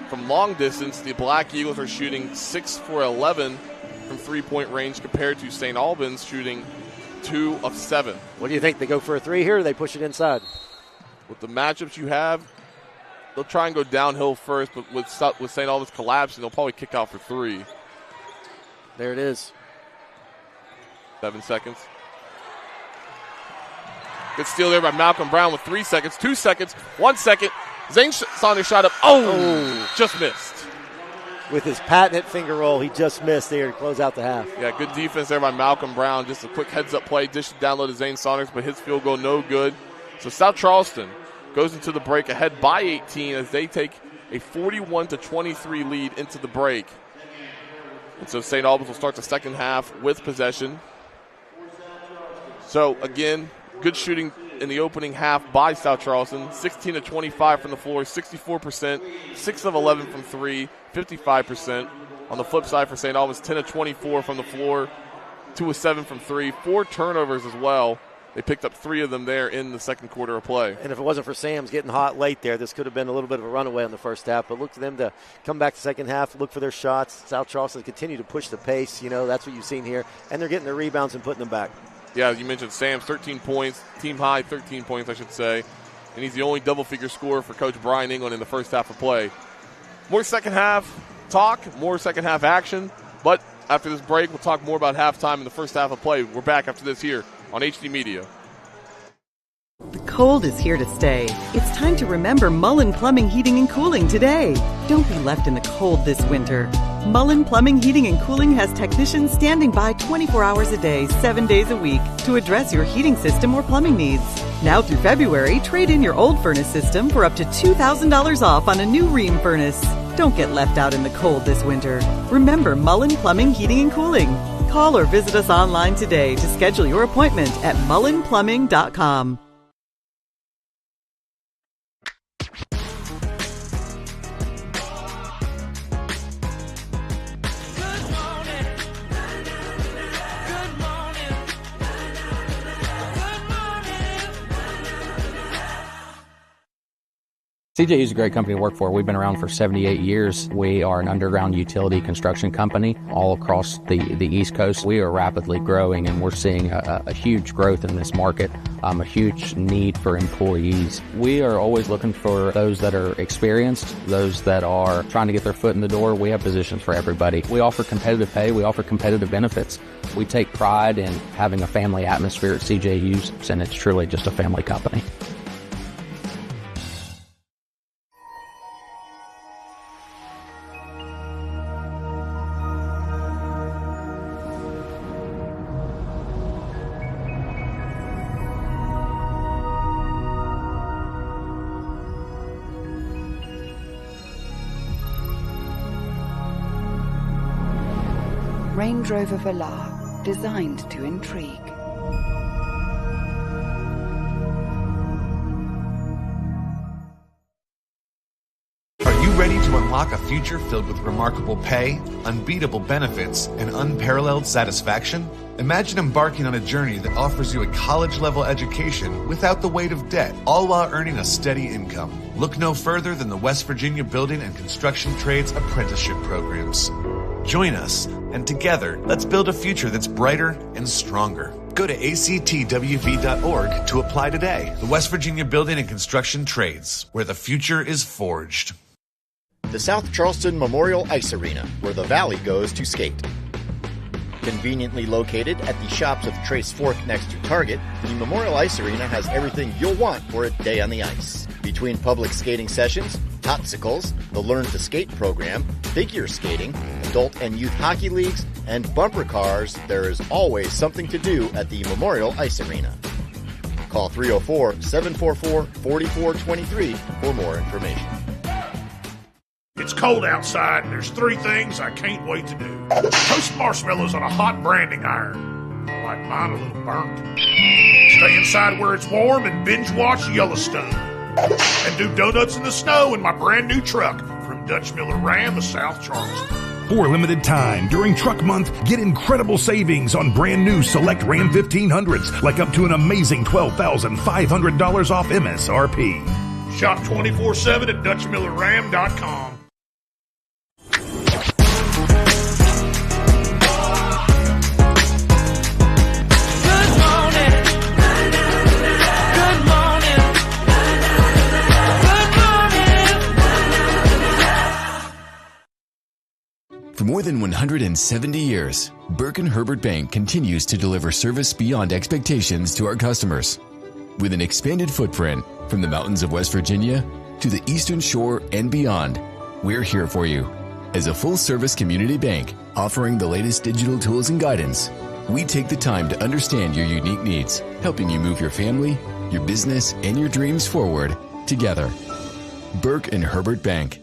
from long distance. The Black Eagles are shooting 6 for 11 from three-point range compared to St. Albans shooting 2 of 7. What do you think? They go for a three here or they push it inside? With the matchups you have, they'll try and go downhill first, but with St. Albans collapsing, they'll probably kick out for 3. There it is. 7 seconds. Good steal there by Malcolm Brown with 3 seconds, 2 seconds, 1 second. Zane Saunders shot up. Just missed. With his patented finger roll, he just missed there to close out the half. Yeah, good defense there by Malcolm Brown. Just a quick heads-up play, dish it down low to Zane Saunders, but his field goal no good. So South Charleston goes into the break ahead by 18 as they take a 41-23 lead into the break. And so St. Albans will start the second half with possession. So, again, good shooting in the opening half by South Charleston. 16-25 from the floor, 64%, 6 of 11 from 3, 55%. On the flip side for St. Albans, 10-24 from the floor, 2 of 7 from 3, 4 turnovers as well. They picked up 3 of them there in the second quarter of play. And if it wasn't for Sam's getting hot late there, this could have been a little bit of a runaway in the first half. But look to them to come back the second half, look for their shots. South Charleston continue to push the pace. That's what you've seen here. And they're getting their rebounds and putting them back. Yeah, you mentioned Sam's 13 points, team high 13 points, I should say. And he's the only double-figure scorer for Coach Brian England in the first half of play. More second half talk, more second half action. But after this break, we'll talk more about halftime in the first half of play. We're back after this here on HD Media. The cold is here to stay. It's time to remember Mullen Plumbing, Heating, and Cooling today. Don't be left in the cold this winter. Mullen Plumbing, Heating, and Cooling has technicians standing by 24 hours a day, 7 days a week to address your heating system or plumbing needs. Now through February, trade in your old furnace system for up to $2,000 off on a new Rheem furnace. Don't get left out in the cold this winter. Remember Mullen Plumbing, Heating, and Cooling. Call or visit us online today to schedule your appointment at mullenplumbing.com. CJU is a great company to work for. We've been around for 78 years. We are an underground utility construction company all across the East Coast. We are rapidly growing, and we're seeing a huge growth in this market, a huge need for employees. We are always looking for those that are experienced, those that are trying to get their foot in the door. We have positions for everybody. We offer competitive pay. We offer competitive benefits. We take pride in having a family atmosphere at CJU's, and it's truly just a family company. Range Rover Velar, designed to intrigue. Are you ready to unlock a future filled with remarkable pay, unbeatable benefits, and unparalleled satisfaction? Imagine embarking on a journey that offers you a college-level education without the weight of debt, all while earning a steady income. Look no further than the West Virginia Building and Construction Trades Apprenticeship Programs. Join us, and together, let's build a future that's brighter and stronger. Go to actwv.org to apply today. The West Virginia Building and Construction Trades, where the future is forged. The South Charleston Memorial Ice Arena, where the Valley goes to skate. Conveniently located at the shops of Trace Fork next to Target, the Memorial Ice Arena has everything you'll want for a day on the ice. Between public skating sessions, Totsicles, the Learn to Skate program, figure skating, adult and youth hockey leagues, and bumper cars, there is always something to do at the Memorial Ice Arena. Call 304-744-4423 for more information. It's cold outside, and there's three things I can't wait to do. Toast marshmallows on a hot branding iron. I like mine a little burnt. Stay inside where it's warm and binge watch Yellowstone. And do donuts in the snow in my brand new truck from Dutch Miller Ram of South Charleston. For a limited time during Truck Month, get incredible savings on brand new select Ram 1500s, like up to an amazing $12,500 off MSRP. Shop 24/7 at DutchMillerRam.com. For more than 170 years, Burke & Herbert Bank continues to deliver service beyond expectations to our customers. With an expanded footprint from the mountains of West Virginia to the Eastern Shore and beyond, we're here for you. As a full-service community bank offering the latest digital tools and guidance, we take the time to understand your unique needs, helping you move your family, your business, and your dreams forward together. Burke & Herbert Bank.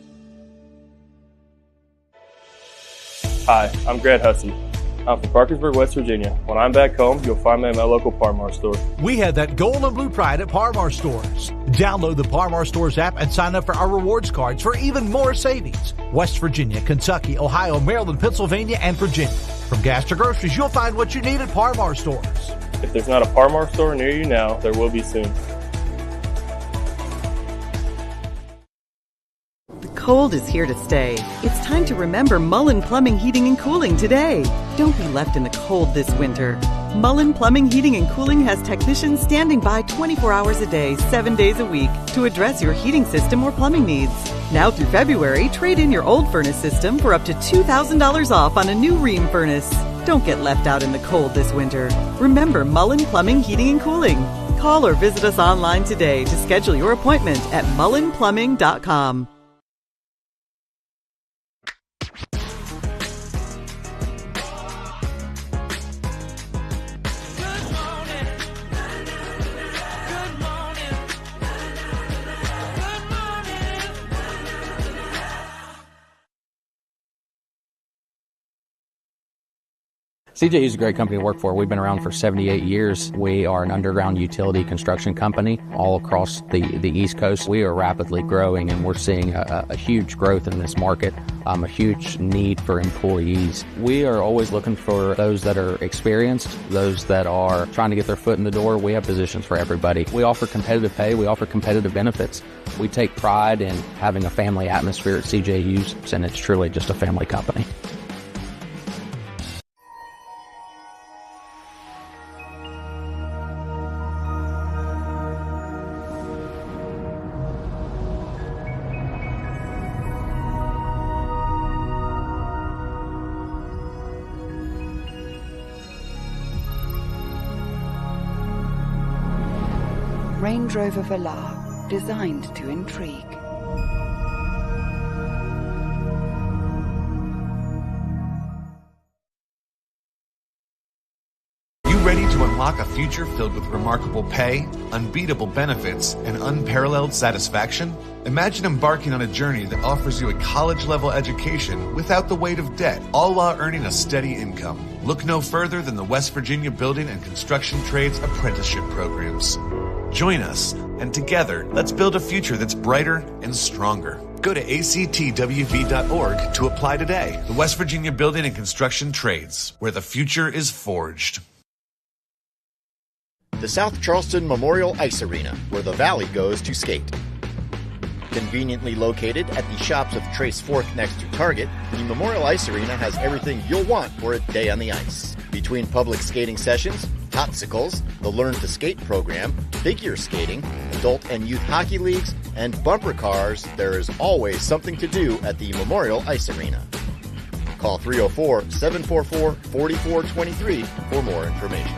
Hi, I'm Grant Hudson. I'm from Parkersburg, West Virginia. When I'm back home, you'll find me at my local Parmar store. We have that gold and blue pride at Parmar stores. Download the Parmar Stores app and sign up for our rewards cards for even more savings. West Virginia, Kentucky, Ohio, Maryland, Pennsylvania, and Virginia. From gas to groceries, you'll find what you need at Parmar stores. If there's not a Parmar store near you now, there will be soon. Cold is here to stay. It's time to remember Mullen Plumbing, Heating, and Cooling today. Don't be left in the cold this winter. Mullen Plumbing, Heating, and Cooling has technicians standing by 24 hours a day, 7 days a week to address your heating system or plumbing needs. Now through February, trade in your old furnace system for up to $2,000 off on a new Rheem furnace. Don't get left out in the cold this winter. Remember Mullen Plumbing, Heating, and Cooling. Call or visit us online today to schedule your appointment at mullenplumbing.com. CJU is a great company to work for. We've been around for 78 years. We are an underground utility construction company all across the East Coast. We are rapidly growing, and we're seeing a huge growth in this market, a huge need for employees. We are always looking for those that are experienced, those that are trying to get their foot in the door. We have positions for everybody. We offer competitive pay. We offer competitive benefits. We take pride in having a family atmosphere at CJU's, and it's truly just a family company. Range Rover Velar, designed to intrigue. You ready to unlock a future filled with remarkable pay, unbeatable benefits, and unparalleled satisfaction? Imagine embarking on a journey that offers you a college-level education without the weight of debt, all while earning a steady income. Look no further than the West Virginia Building and Construction Trades Apprenticeship Programs. Join us, and together, let's build a future that's brighter and stronger. Go to actwv.org to apply today. The West Virginia Building and Construction Trades, where the future is forged. The South Charleston Memorial Ice Arena, where the Valley goes to skate. Conveniently located at the shops of Trace Fork next to Target, the Memorial Ice Arena has everything you'll want for a day on the ice. Between public skating sessions, Topsicles, the Learn to Skate program, figure skating, adult and youth hockey leagues, and bumper cars, there is always something to do at the Memorial Ice Arena. Call 304-744-4423 for more information.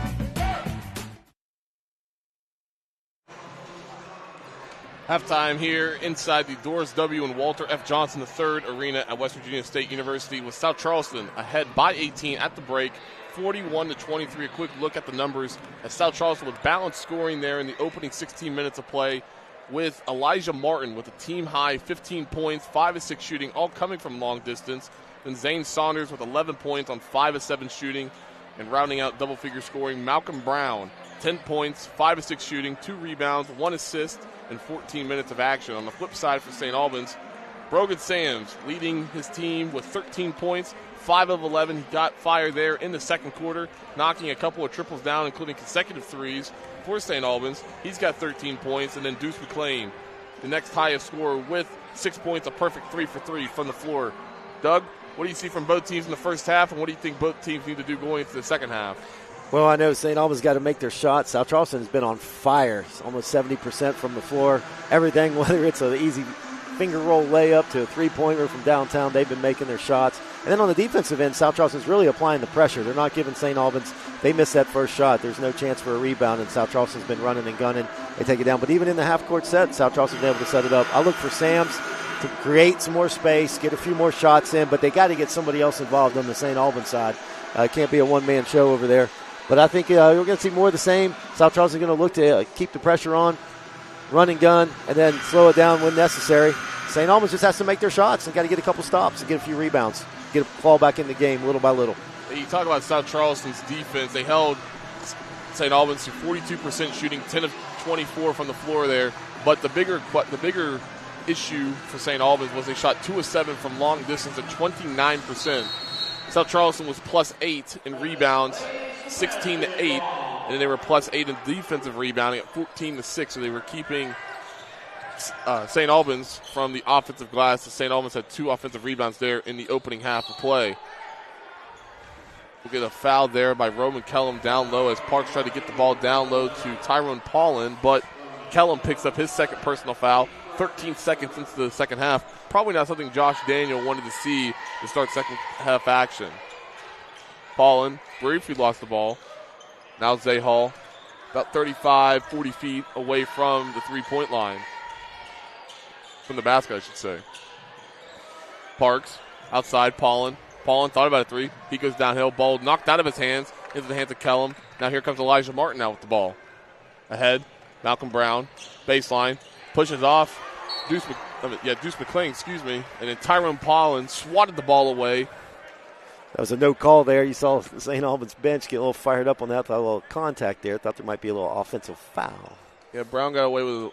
Halftime here inside the Doris W. and Walter F. Johnson III Arena at West Virginia State University, with South Charleston ahead by 18 at the break, 41-23. A quick look at the numbers as South Charleston with balanced scoring there in the opening 16 minutes of play, with Elijah Martin with a team-high 15 points, 5 of 6 shooting, all coming from long distance. Then Zane Saunders with 11 points on 5 of 7 shooting, and rounding out double-figure scoring, Malcolm Brown, 10 points, 5 of 6 shooting, 2 rebounds, 1 assist, and 14 minutes of action. On the flip side for St. Albans, Brogan Sams leading his team with 13 points, 5 of 11. He got fire there in the second quarter, knocking a couple of triples down, including consecutive threes for St. Albans. He's got 13 points, and then Deuce McClain, the next highest scorer, with 6 points, a perfect 3 for 3 from the floor. Doug, what do you see from both teams in the first half, and what do you think both teams need to do going into the second half? Well, I know St. Albans got to make their shots. South Charleston has been on fire. It's almost 70% from the floor. Everything, whether it's an easy finger roll layup to a three-pointer from downtown, they've been making their shots. And then on the defensive end, South Charleston's really applying the pressure. They're not giving St. Albans. They miss that first shot. There's no chance for a rebound, and South Charleston's been running and gunning. They take it down. But even in the half-court set, South Charleston's been able to set it up. I look for Sams to create some more space, get a few more shots in, but they got to get somebody else involved on the St. Albans side. It can't be a one-man show over there. But I think we're going to see more of the same. South Charleston's going to look to keep the pressure on, run and gun, and then slow it down when necessary. St. Albans just has to make their shots and got to get a couple stops and get a few rebounds, fall back in the game little by little. You talk about South Charleston's defense. They held St. Albans to 42% shooting, 10 of 24 from the floor there. But the bigger issue for St. Albans was they shot 2 of 7 from long distance at 29%. South Charleston was +8 in rebounds, 16-8, and then they were +8 in defensive rebounding at 14-6. So they were keeping St. Albans from the offensive glass. St. Albans had 2 offensive rebounds there in the opening half of play. We'll get a foul there by Roman Kellum down low as Parks tried to get the ball down low to Tyrone Paulin, but Kellum picks up his second personal foul. 13 seconds into the second half. Probably not something Josh Daniel wanted to see to start second half action. Paulin briefly lost the ball. Now Zay Hall, about 35, 40 feet away from the three-point line. From the basket, I should say. Parks, outside, Paulin. Paulin thought about a three. He goes downhill. Ball knocked out of his hands into the hands of Kellum. Now here comes Elijah Martin out with the ball. Ahead, Malcolm Brown, baseline, pushes off. Deuce McClain, and then Tyrone Paulin swatted the ball away. That was a no call there. You saw the St. Albans bench get a little fired up on that. Thought a little contact there. Thought there might be a little offensive foul. Yeah, Brown got away with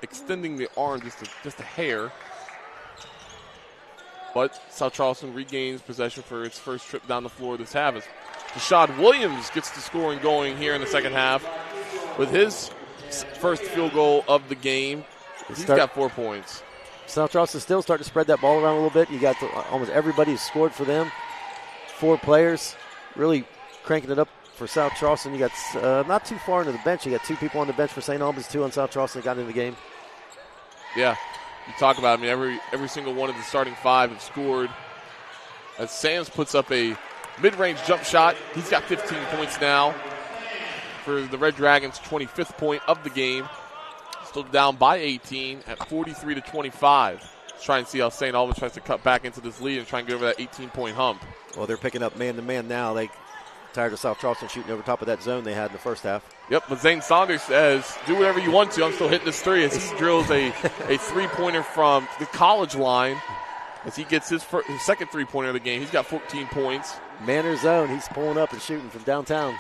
extending the arm just a hair. But South Charleston regains possession for its first trip down the floor this half. Rashad Williams gets the scoring going here in the second half with his first field goal of the game. He's got 4 points. South Charleston still starting to spread that ball around a little bit. You got almost everybody who's scored for them. 4 players really cranking it up for South Charleston. You got not too far into the bench. You got 2 people on the bench for St. Albans, 2 on South Charleston that got into the game. Yeah, you talk about it. I mean, every single one of the starting 5 have scored. As Sams puts up a mid-range jump shot, he's got 15 points now for the Red Dragons' 25th point of the game. Still down by 18 at 43-25. Let's try and see how St. Albans tries to cut back into this lead and try and get over that 18-point hump. Well, they're picking up man-to-man now. They tired of South Charleston shooting over top of that zone they had in the first half. Yep, but Zane Saunders says, do whatever you want to. I'm still hitting this three as he drills a three-pointer from the college line. As he gets his second three-pointer of the game, he's got 14 points. Man or zone, he's pulling up and shooting from downtown.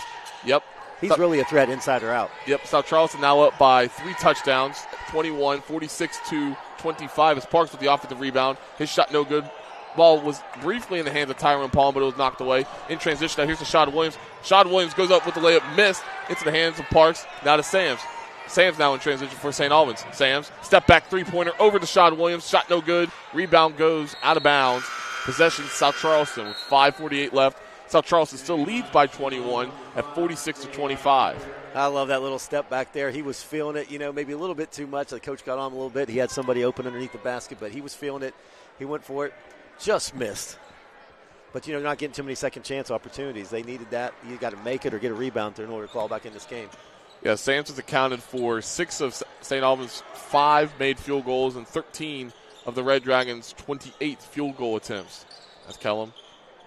Yep. He's really a threat inside or out. Yep, South Charleston now up by 3 touchdowns, 21, 46-25 as Parks with the offensive rebound. His shot no good. Ball was briefly in the hands of Tyrone Palm, but it was knocked away. In transition, now here's Rashad Williams. Rashad Williams goes up with the layup, missed. Into the hands of Parks, now to Sams. Sams now in transition for St. Albans. Sams, step back three-pointer over to Rashad Williams. Shot no good. Rebound goes out of bounds. Possession South Charleston with 5:48 left. South Charleston still leads by 21 at 46-25. I love that little step back there. He was feeling it, maybe a little bit too much. The coach got on him a little bit. He had somebody open underneath the basket, but he was feeling it. He went for it. Just missed. But, you're not getting too many second chance opportunities. They needed that. You got to make it or get a rebound in order to claw back in this game. Yeah, Sams has accounted for 6 of St. Albans' 5 made field goals and 13 of the Red Dragons' 28 field goal attempts. As Kellum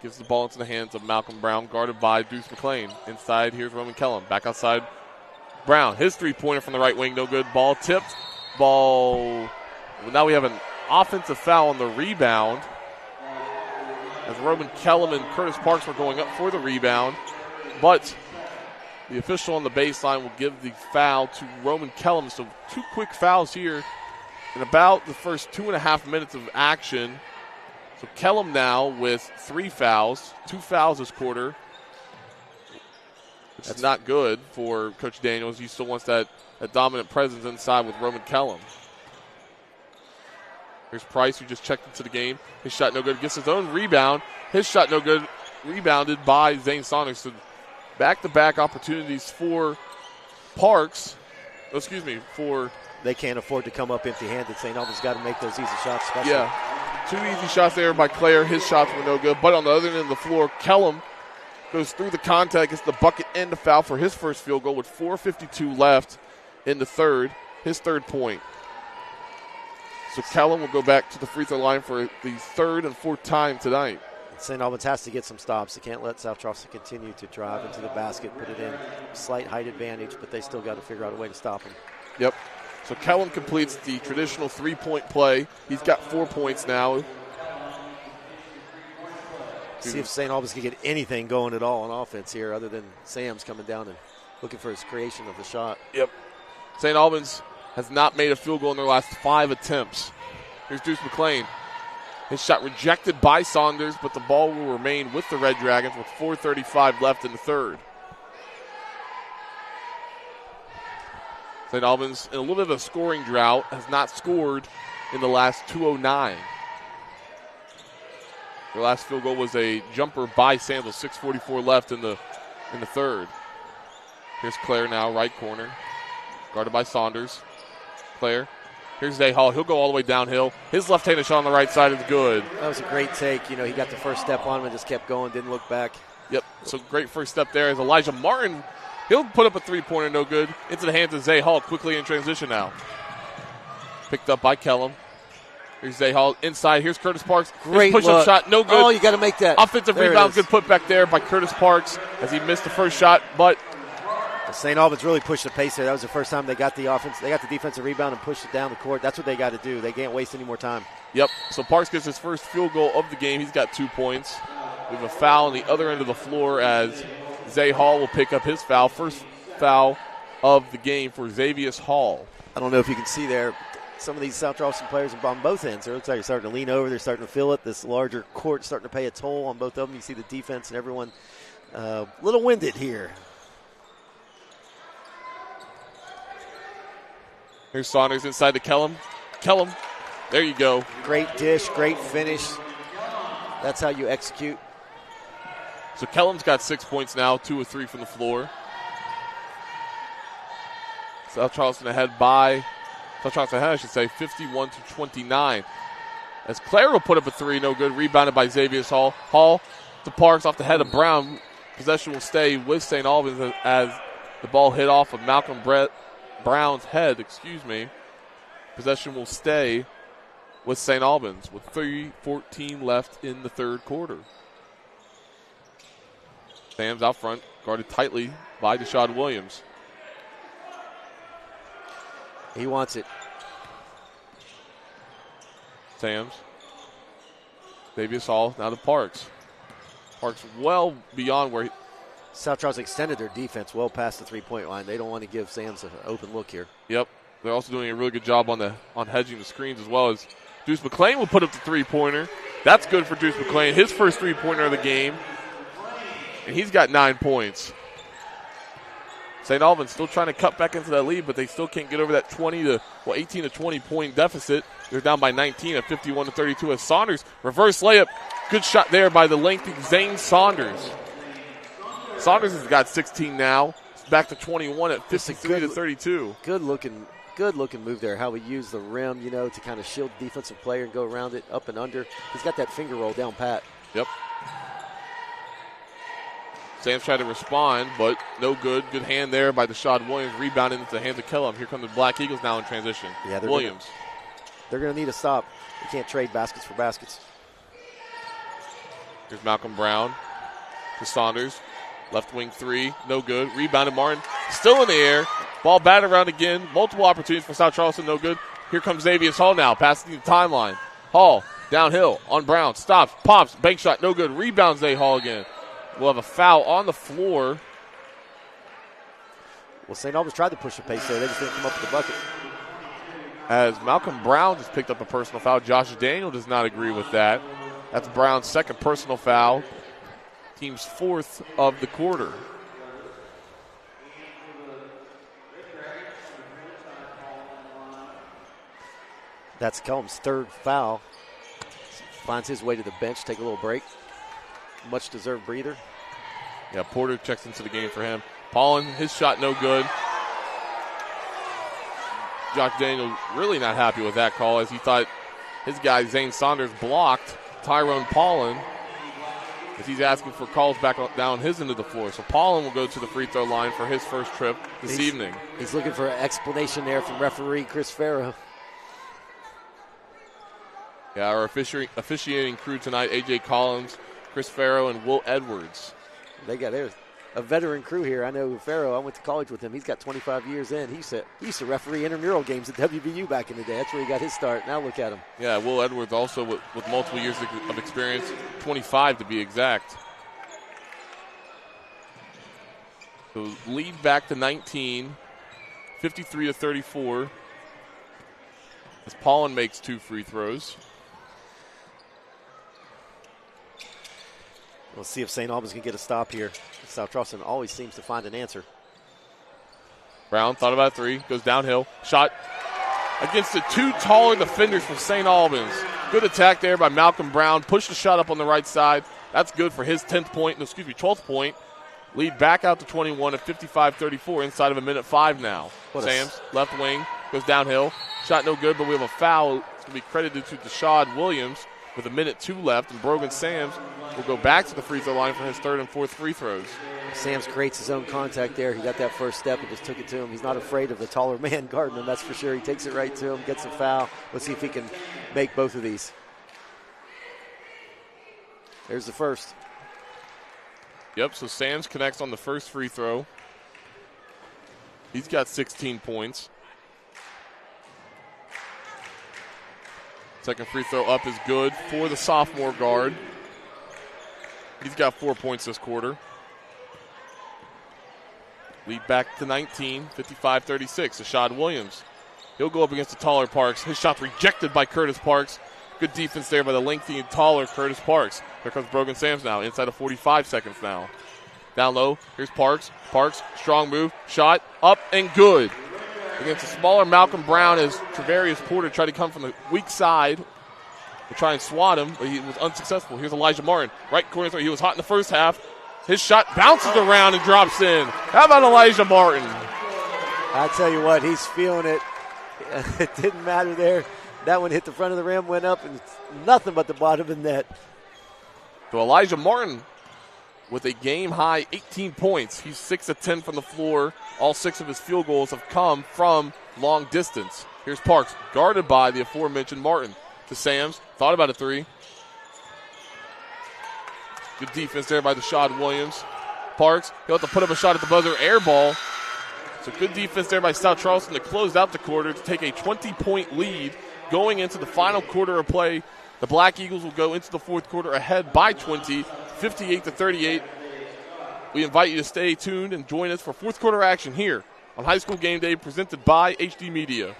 gives the ball into the hands of Malcolm Brown, guarded by Deuce McLean. Inside, here's Roman Kellum. Back outside, Brown. His three-pointer from the right wing, no good. Ball tipped. Now we have an offensive foul on the rebound. As Roman Kellum and Curtis Parks were going up for the rebound. But the official on the baseline will give the foul to Roman Kellum. So 2 quick fouls here in about the first 2.5 minutes of action. So Kellum now with 3 fouls, 2 fouls this quarter. Which is not good for Coach Daniels. He still wants that dominant presence inside with Roman Kellum. Here's Price, who just checked into the game. His shot no good. Gets his own rebound. His shot no good. Rebounded by Zane Saunders. So back-to-back opportunities for Parks. They can't afford to come up empty-handed. St. Albans got to make those easy shots. Yeah. 2 easy shots there by Claire. His shots were no good. But on the other end of the floor, Kellum goes through the contact, gets the bucket and the foul for his first field goal with 4:52 left in the third. His 3rd point. So Kellum will go back to the free throw line for the 3rd and 4th time tonight. St. Albans has to get some stops. They can't let South Charleston continue to drive into the basket, put it in. Slight height advantage, but they still got to figure out a way to stop them. Yep. So Kellum completes the traditional 3-point play. He's got 4 points now. See if St. Albans can get anything going at all on offense here other than Sam's coming down and looking for his creation of the shot. Yep. St. Albans has not made a field goal in their last 5 attempts. Here's Deuce McLean. His shot rejected by Saunders, but the ball will remain with the Red Dragons with 4:35 left in the third. St. Albans, in a little bit of a scoring drought, has not scored in the last 2:09. Their last field goal was a jumper by Sandals, 6:44 left in the third. Here's Claire now, right corner, guarded by Saunders. Claire. Here's Zay Hall. He'll go all the way downhill. His left-handed shot on the right side is good. That was a great take. He got the first step on him and just kept going, didn't look back. Yep, so great first step there as Elijah Martin. He'll put up a three-pointer, no good. Into the hands of Zay Hall, quickly in transition now. Picked up by Kellum. Here's Zay Hall inside. Here's Curtis Parks. Great push-up shot, no good. Oh, you got to make that. Offensive rebound, good put back there by Curtis Parks as he missed the first shot, but St. Albans really pushed the pace there. That was the first time they got the offense. They got the defensive rebound and pushed it down the court. That's what they got to do. They can't waste any more time. Yep. So Parks gets his first field goal of the game. He's got 2 points. We have a foul on the other end of the floor as Zay Hall will pick up his foul. First foul of the game for Xavier Hall. I don't know if you can see there, some of these South Charleston players on both ends. It looks like they're starting to lean over. They're starting to feel it. This larger court starting to pay a toll on both of them. You see the defense and everyone a little winded here. Here's Saunders inside to Kellum. Kellum, there you go. Great dish, great finish. That's how you execute. So Kellum's got 6 points now, 2 of 3 from the floor. South Charleston ahead, I should say, 51-29. As Claire will put up a three, no good. Rebounded by Xavier Hall. Hall to Parks off the head of Brown. Possession will stay with St. Albans as the ball hit off of Malcolm Brown's head. Possession will stay with St. Albans with 3:14 left in the third quarter. Sam's out front, guarded tightly by Deshaun Williams. He wants it. Sam's. Xavier Hall now to Parks. Parks well beyond where South Charleston extended their defense well past the three-point line. They don't want to give Sam's an open look here. Yep. They're also doing a really good job on hedging the screens, as well as Deuce McLean will put up the three-pointer. That's good for Deuce McLean. His first three-pointer of the game. And he's got 9 points. St. Albans still trying to cut back into that lead, but they still can't get over that 18 to 20 point deficit. They're down by 19 at 51-32 as Saunders reverse layup. Good shot there by the lengthy Zane Saunders. Saunders has got 16 now. It's back to 21 at 53-32. Good looking move there. How he used the rim, to kind of shield the defensive player and go around it, up and under. He's got that finger roll down pat. Yep. Sam's tried to respond, but no good. Good hand there by Deshaun Williams. Rebounded into the hands of Kellum. Here come the Black Eagles now in transition. Yeah, Williams. They're going to need a stop. They can't trade baskets for baskets. Here's Malcolm Brown to Saunders. Left wing three, no good. Rebounded Martin. Still in the air. Ball batted around again. Multiple opportunities for South Charleston, no good. Here comes Xavier Hall now, passing the timeline. Hall, downhill on Brown. Stops, pops, bank shot, no good. Rebounds Zay Hall again. We'll have a foul on the floor. Well, St. Albans tried to push the pace there. They just didn't come up with the bucket. As Malcolm Brown just picked up a personal foul. Josh Daniel does not agree with that. That's Brown's second personal foul. Team's fourth of the quarter. That's Kellum's third foul. Finds his way to the bench, take a little break. Much deserved breather. Yeah, Porter checks into the game for him. Paulin, his shot no good. Josh Daniel really not happy with that call as he thought his guy Zane Saunders blocked Tyrone Paulin as he's asking for calls back down his end of the floor. So Paulin will go to the free throw line for his first trip this evening. He's looking for an explanation there from referee Chris Farrow. Yeah, our officiating crew tonight, A.J. Collins, Chris Farrow, and Will Edwards. There's a veteran crew here. I know Farrow. I went to college with him. He's got 25 years in. He used to referee intramural games at WVU back in the day. That's where he got his start. Now look at him. Yeah, Will Edwards also with multiple years of experience, 25 to be exact. So lead back to 19, 53-34. As Paulin makes 2 free throws. We'll see if St. Albans can get a stop here. South Charleston always seems to find an answer. Brown thought about 3, goes downhill. Shot against the 2 taller defenders from St. Albans. Good attack there by Malcolm Brown. Pushed the shot up on the right side. That's good for his 12th point. Lead back out to 21 at 55-34 inside of a minute 5 now. Sam's left wing goes downhill. Shot no good, but we have a foul. It's going to be credited to Deshaun Williams with a minute 2 left, and Brogan Sams will go back to the free throw line for his 3rd and 4th free throws. Sams creates his own contact there. He got that first step and just took it to him. He's not afraid of the taller man guarding him, that's for sure. He takes it right to him, gets a foul. Let's see if he can make both of these. There's the first. Yep, so Sams connects on the first free throw. He's got 16 points. Second free throw up is good for the sophomore guard. He's got 4 points this quarter. Lead back to 19, 55-36. Ashad Williams. He'll go up against the taller Parks. His shot's rejected by Curtis Parks. Good defense there by the lengthy and taller Curtis Parks. Here comes Brogan Sams now, inside of 45 seconds now. Down low, here's Parks. Parks, strong move, shot, up and good. Against a smaller Malcolm Brown as Travarius Porter tried to come from the weak side to try and swat him, but he was unsuccessful. Here's Elijah Martin, right corner three. He was hot in the first half. His shot bounces around and drops in. How about Elijah Martin? I tell you what, he's feeling it. It didn't matter there. That one hit the front of the rim, went up, and it's nothing but the bottom of the net. So Elijah Martin with a game-high 18 points. He's 6 of 10 from the floor. All 6 of his field goals have come from long distance. Here's Parks, guarded by the aforementioned Martin. To Sams, thought about a three. Good defense there by Ashad Williams. Parks, he'll have to put up a shot at the buzzer, air ball. So good defense there by South Charleston to close out the quarter to take a 20-point lead going into the final quarter of play. The Black Eagles will go into the fourth quarter ahead by 20, 58-38. We invite you to stay tuned and join us for fourth quarter action here on High School Game Day presented by HD Media.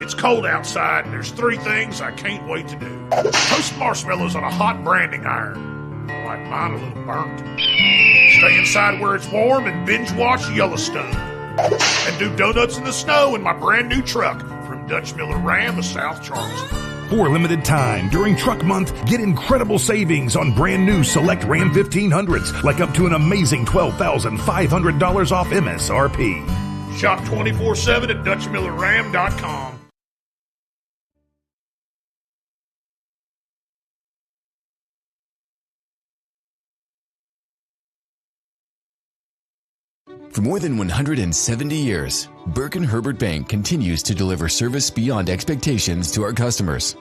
It's cold outside, and there's 3 things I can't wait to do. Toast marshmallows on a hot branding iron. Like mine a little burnt. Stay inside where it's warm and binge watch Yellowstone. And do donuts in the snow in my brand new truck from Dutch Miller Ram of South Charleston. For a limited time during Truck Month, get incredible savings on brand new select Ram 1500s, like up to an amazing $12,500 off MSRP. Shop 24/7 at DutchMillerRam.com. For more than 170 years, Burke & Herbert Bank continues to deliver service beyond expectations to our customers.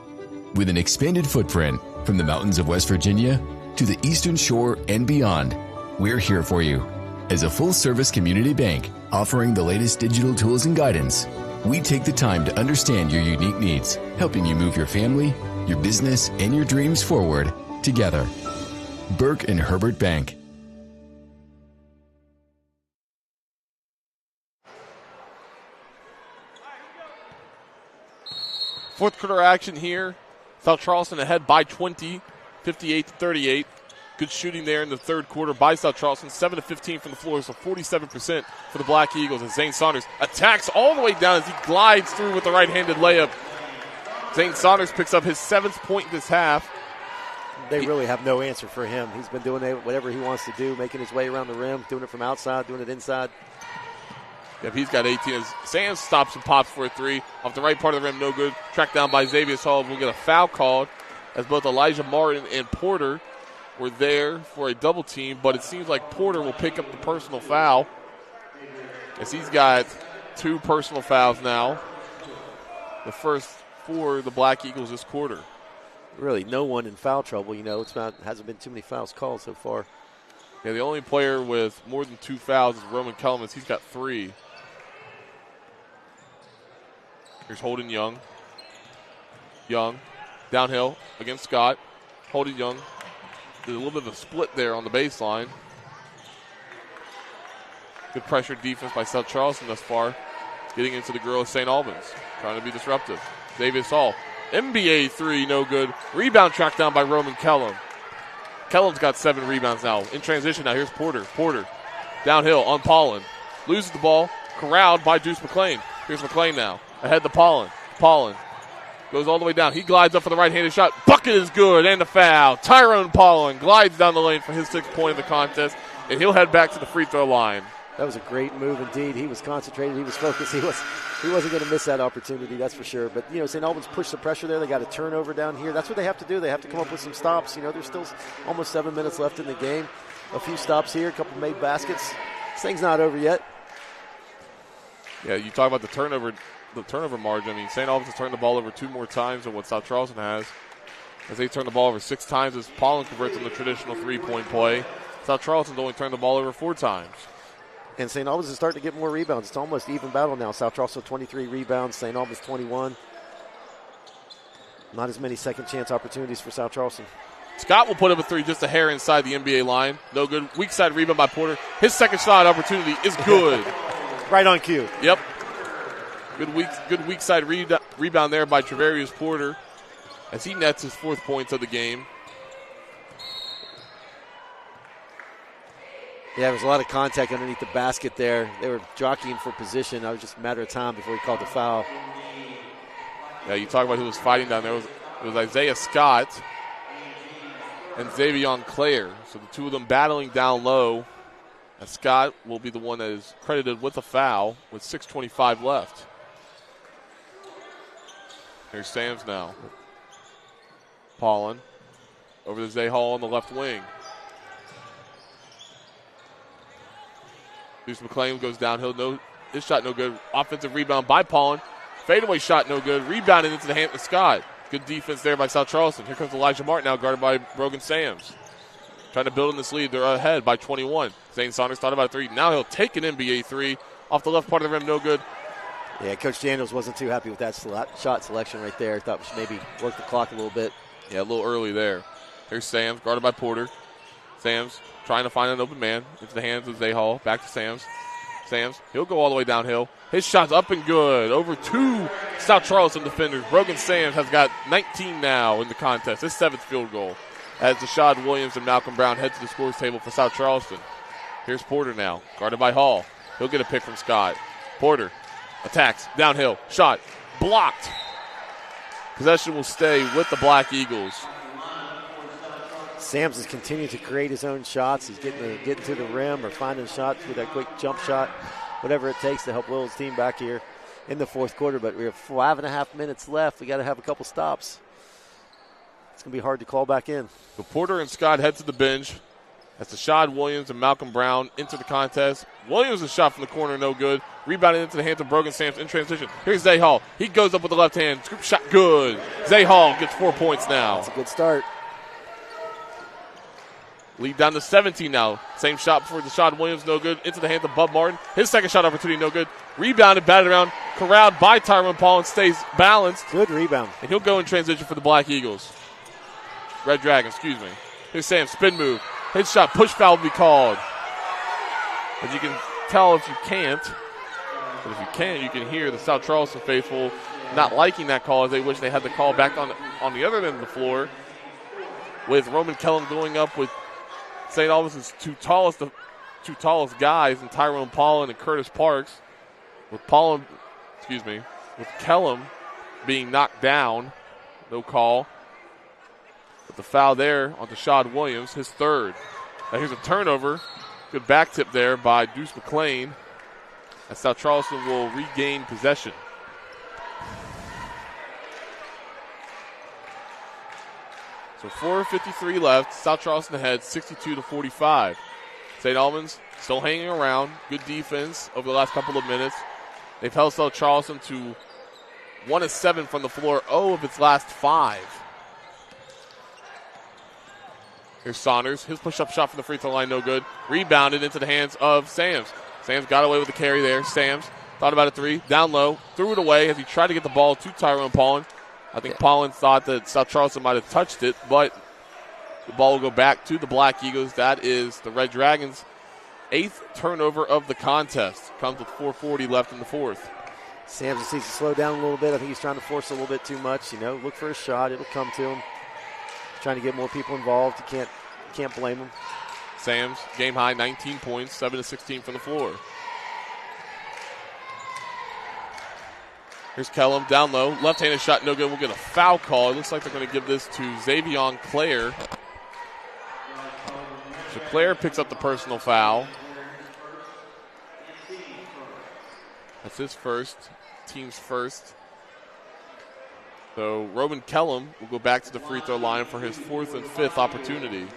With an expanded footprint from the mountains of West Virginia to the Eastern Shore and beyond, we're here for you. As a full-service community bank offering the latest digital tools and guidance, we take the time to understand your unique needs, helping you move your family, your business, and your dreams forward together. Burke & Herbert Bank. Fourth quarter action here. South Charleston ahead by 20, 58-38. Good shooting there in the third quarter by South Charleston. 7 of 15 from the floor, so 47% for the Black Eagles. And Zane Saunders attacks all the way down as he glides through with the right-handed layup. Zane Saunders picks up his 7th point this half. They really have no answer for him. He's been doing whatever he wants to do, making his way around the rim, doing it from outside, doing it inside. Yep, he's got 18 as Sands stops and pops for a three. Off the right part of the rim, no good. Tracked down by Xavier Hall. We'll get a foul called as both Elijah Martin and Porter were there for a double team, but it seems like Porter will pick up the personal foul as he's got 2 personal fouls now. The first for the Black Eagles this quarter. Really no one in foul trouble. You know, hasn't been too many fouls called so far. Yeah, the only player with more than 2 fouls is Roman Kellerman. He's got 3. Here's Holden Young. Young, downhill against Scott. Holden Young. There's a little bit of a split there on the baseline. Good pressure defense by South Charleston thus far. Getting into the grill of St. Albans. Trying to be disruptive. Davis Hall. NBA 3, no good. Rebound tracked down by Roman Kellum. Kellum's got 7 rebounds now. In transition now, here's Porter. Porter downhill on Paulin. Loses the ball. Corralled by Deuce McClain. Here's McClain now. Ahead to Paulin. Paulin goes all the way down. He glides up for the right-handed shot. Bucket is good, and a foul. Tyrone Paulin glides down the lane for his 6th point of the contest, and he'll head back to the free throw line. That was a great move indeed. He was concentrated. He was focused. He wasn't going to miss that opportunity, that's for sure. But, you know, St. Albans pushed the pressure there. They got a turnover down here. That's what they have to do. They have to come up with some stops. You know, there's still almost 7 minutes left in the game. A few stops here, a couple made baskets. This thing's not over yet. Yeah, you talk about the turnover margin. I mean, St. Albans has turned the ball over 2 more times than what South Charleston has. As they turn the ball over 6 times as Paulin converts on the traditional 3-point play. South Charleston's only turned the ball over 4 times. And St. Albans is starting to get more rebounds. It's almost even battle now. South Charleston 23 rebounds, St. Albans 21. Not as many second chance opportunities for South Charleston. Scott will put up a three just a hair inside the NBA line. No good. Weak side rebound by Porter. His second shot opportunity is good. Right on cue. Yep. Good weak side rebound there by Trevarius Porter as he nets his 4th points of the game. Yeah, there was a lot of contact underneath the basket there. They were jockeying for position. It was just a matter of time before he called the foul. Yeah, you talk about who was fighting down there. It was Isaiah Scott and Xavier Claire. So the two of them battling down low. And Scott will be the one that is credited with a foul with 6:25 left. Here's Sams now. Paulin over to Zay Hall on the left wing. Deuce McClain goes downhill. His shot no good. Offensive rebound by Paulin. Fadeaway shot no good. Rebounded into the hand of Scott. Good defense there by South Charleston. Here comes Elijah Martin now guarded by Brogan Sams. Trying to build in this lead. They're ahead by 21. Zane Saunders thought about a three. Now he'll take an NBA three. Off the left part of the rim, no good. Yeah, Coach Daniels wasn't too happy with that shot selection right there. Thought we should maybe work the clock a little bit. Yeah, a little early there. Here's Sams, guarded by Porter. Sams trying to find an open man. Into the hands of Zay Hall. Back to Sams. Sams, he'll go all the way downhill. His shot's up and good. Over 2 South Charleston defenders. Brogan Sams has got 19 now in the contest. His 7th field goal. As Deshad Williams and Malcolm Brown head to the scores table for South Charleston. Here's Porter now, guarded by Hall. He'll get a pick from Scott. Porter attacks, downhill, shot, blocked. Possession will stay with the Black Eagles. Sams has continued to create his own shots. He's getting to the rim or finding shots with that quick jump shot, whatever it takes to help Will's team back here in the 4th quarter. But we have 5.5 minutes left. We got to have a couple stops. It's going to be hard to call back in. So Porter and Scott head to the bench. That's Deshad Williams and Malcolm Brown into the contest. Williams' shot from the corner, no good. Rebounded into the hands of Brogan Sams in transition. Here's Zay Hall. He goes up with the left hand. Scoop shot, good. Zay Hall gets 4 points now. That's a good start. Lead down to 17 now. Same shot before Deshad Williams, no good. Into the hands of Bub Martin. His second shot opportunity, no good. Rebounded, batted around, corralled by Tyrone Paul and stays balanced. Good rebound. And he'll go in transition for the Black Eagles. Red Dragon, excuse me. Here's Sam, spin move. His shot, push foul will be called. As you can tell if you can't, but if you can, you can hear the South Charleston faithful not liking that call as they wish they had the call back on the other end of the floor. With Roman Kellum going up with St. Albans' two tallest guys, and Tyrone Paulin and Curtis Parks. With Kellum being knocked down, no call. But the foul there on Deshad Williams, his 3rd. Now here's a turnover. Good back tip there by Deuce McClain. And South Charleston will regain possession. So 4:53 left. South Charleston ahead, 62-45. St. Albans still hanging around. Good defense over the last couple of minutes. They've held South Charleston to 1 of 7 from the floor, 0 of its last 5. Here's Saunders. His push-up shot from the free throw line, no good. Rebounded into the hands of Sams. Sams got away with the carry there. Sams thought about a three. Down low. Threw it away as he tried to get the ball to Tyrone Paulin. I think Paulin thought that South Charleston might have touched it, but the ball will go back to the Black Eagles. That is the Red Dragons' 8th turnover of the contest. Comes with 4:40 left in the 4th. Sams just needs to slow down a little bit. I think he's trying to force a little bit too much. Look for a shot. It'll come to him. Trying to get more people involved. You can't blame him. Sams, game high, 19 points, 7 of 16 from the floor. Here's Kellum down low. Left-handed shot, no good. We'll get a foul call. It looks like they're going to give this to Xavier Claire. So Claire picks up the personal foul. That's his first, team's first. So Roman Kellum will go back to the free throw line for his 4th and 5th opportunity.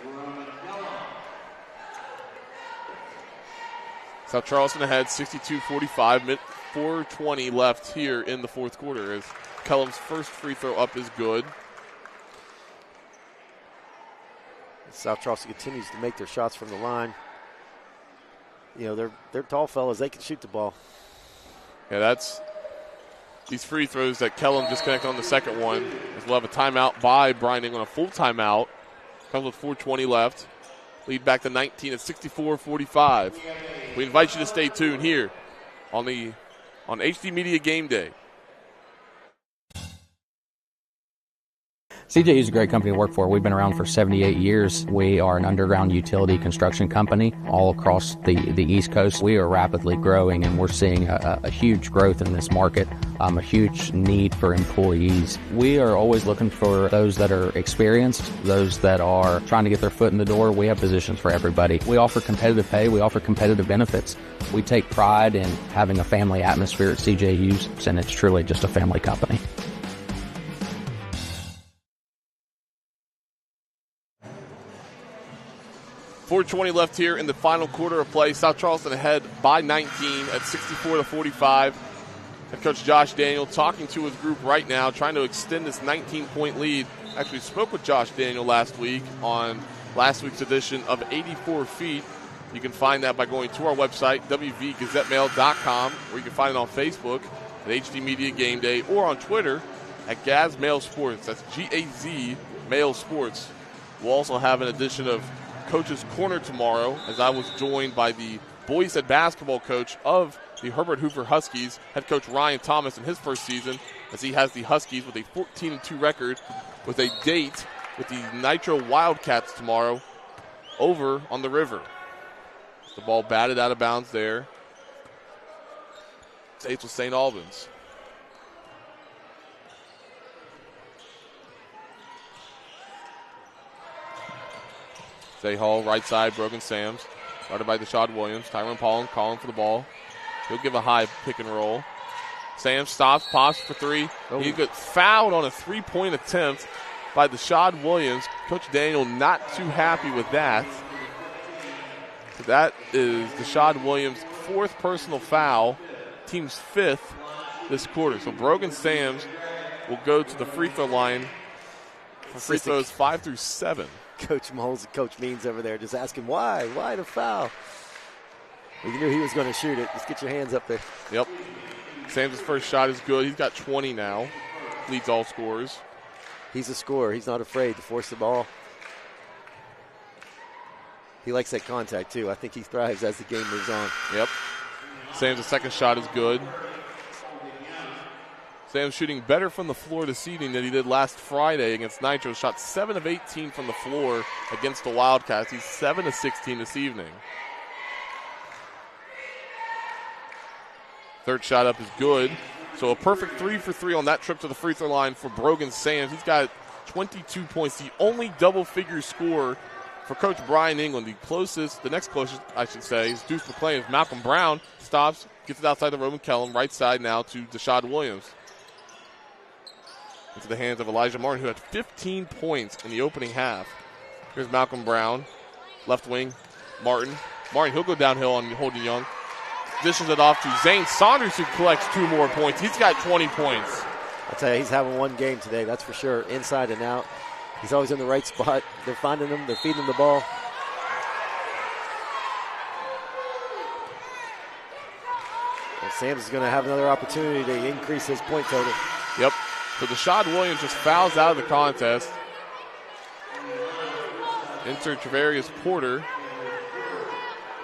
South Charleston ahead, 62-45. 4:20 left here in the 4th quarter as Kellum's first free throw up is good. South Charleston continues to make their shots from the line. They're tall fellas. They can shoot the ball. Yeah, that's these free throws that Kellum just connected on the second one. As we'll have a timeout by Brian England, a full timeout. Comes with 4:20 left. Lead back to 19 at 64-45. We invite you to stay tuned here on HD Media Game Day. CJU is a great company to work for. We've been around for 78 years. We are an underground utility construction company all across the East Coast. We are rapidly growing, and we're seeing a huge growth in this market, a huge need for employees. We are always looking for those that are experienced, those that are trying to get their foot in the door. We have positions for everybody. We offer competitive pay. We offer competitive benefits. We take pride in having a family atmosphere at CJU's, and it's truly just a family company. .420 left here in the final quarter of play. South Charleston ahead by 19 at 64-45. Head coach Josh Daniel talking to his group right now, trying to extend this 19-point lead. Actually spoke with Josh Daniel last week on last week's edition of 84 Feet. You can find that by going to our website, wvgazettemail.com, or you can find it on Facebook at HD Media Game Day, or on Twitter at Gaz Mail Sports. That's G-A-Z Mail Sports. We'll also have an edition of Coach's Corner tomorrow, as I was joined by the boys head basketball coach of the Herbert Hoover Huskies, head coach Ryan Thomas, in his first season, as he has the Huskies with a 14-2 record with a date with the Nitro Wildcats tomorrow over on the river. The ball batted out of bounds there. States with St. Albans. Zay Hall, right side, Brogan Sams. Guarded by Deshad Williams. Tyrone Paulin calling for the ball. He'll give a high pick and roll. Sams stops, pops for three. Oh. He gets fouled on a three-point attempt by Deshad Williams. Coach Daniel not too happy with that. So that is Deshad Williams' fourth personal foul, team's fifth this quarter. So Brogan Sams will go to the free throw line for free throws 5 through 7. Coach Moles and Coach Means over there just asking why the foul? Well, you knew he was going to shoot it. Just get your hands up there. Yep. Sam's first shot is good. He's got 20 now. Leads all scorers. He's a scorer. He's not afraid to force the ball. He likes that contact, too. I think he thrives as the game moves on. Yep. Sam's second shot is good. Sam's shooting better from the floor this evening than he did last Friday against Nitro. Shot 7 of 18 from the floor against the Wildcats. He's 7 of 16 this evening. Third shot up is good. So a perfect 3 for 3 on that trip to the free throw line for Brogan Sams. He's got 22 points, the only double-figure scorer for Coach Brian England. The next closest, I should say, is Deuce McClain. Malcolm Brown stops, gets it outside the Roman Kellum, right side now to Deshad Williams. Into the hands of Elijah Martin, who had 15 points in the opening half. Here's Malcolm Brown, left wing, Martin. He'll go downhill on Holden Young. Dishes it off to Zane Saunders, who collects 2 more points. He's got 20 points. I'll tell you, he's having one game today, that's for sure, inside and out. He's always in the right spot. They're finding him. They're feeding him the ball. And Sams is going to have another opportunity to increase his point total. Yep. So Deshad Williams just fouls out of the contest. Enter Travarius Porter.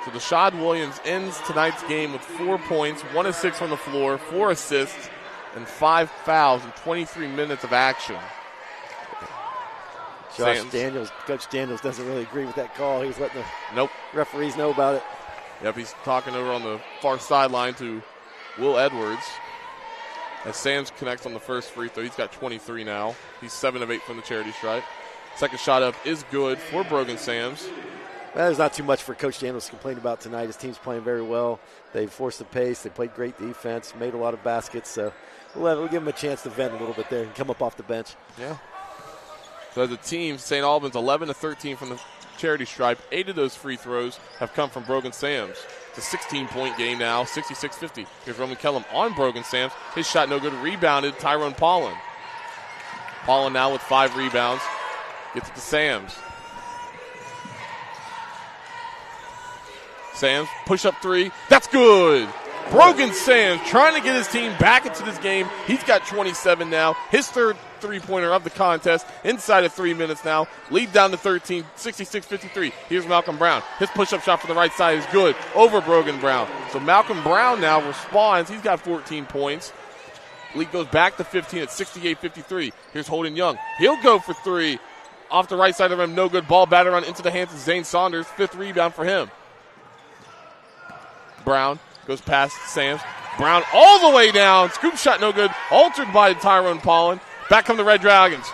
So Deshad Williams ends tonight's game with 4 points, 1 of 6 on the floor, 4 assists, and 5 fouls in 23 minutes of action. Coach Daniels doesn't really agree with that call. He's letting the referees know about it. Yep, he's talking over on the far sideline to Will Edwards. As Sams connects on the first free throw, he's got 23 now. He's 7 of 8 from the charity stripe. Second shot up is good for Brogan Sams. Well, there's not too much for Coach Daniels to complain about tonight. His team's playing very well. They forced the pace. They played great defense, made a lot of baskets. So we'll give him a chance to vent a little bit there and come up off the bench. Yeah. So as a team, St. Albans 11 of 13 from the charity stripe. 8 of those free throws have come from Brogan Sams. It's a 16-point game now, 66-50. Here's Roman Kellum on Brogan Sams. His shot no good. Rebounded Tyrone Paulin. Paulin now with 5 rebounds. Gets it to Sams. Sams, push-up 3. That's good. Brogan Sams trying to get his team back into this game. He's got 27 now. His third three-pointer of the contest inside of 3 minutes now. Lead down to 13, 66-53. Here's Malcolm Brown. His push-up shot from the right side is good over Brogan Brown. So Malcolm Brown now responds. He's got 14 points. Lead goes back to 15 at 68-53. Here's Holden Young. He'll go for three. Off the right side of him, no good. Ball batted around into the hands of Zane Saunders. 5th rebound for him. Brown goes past Sams. Brown all the way down. Scoop shot no good. Altered by Tyrone Pollen. Back come the Red Dragons.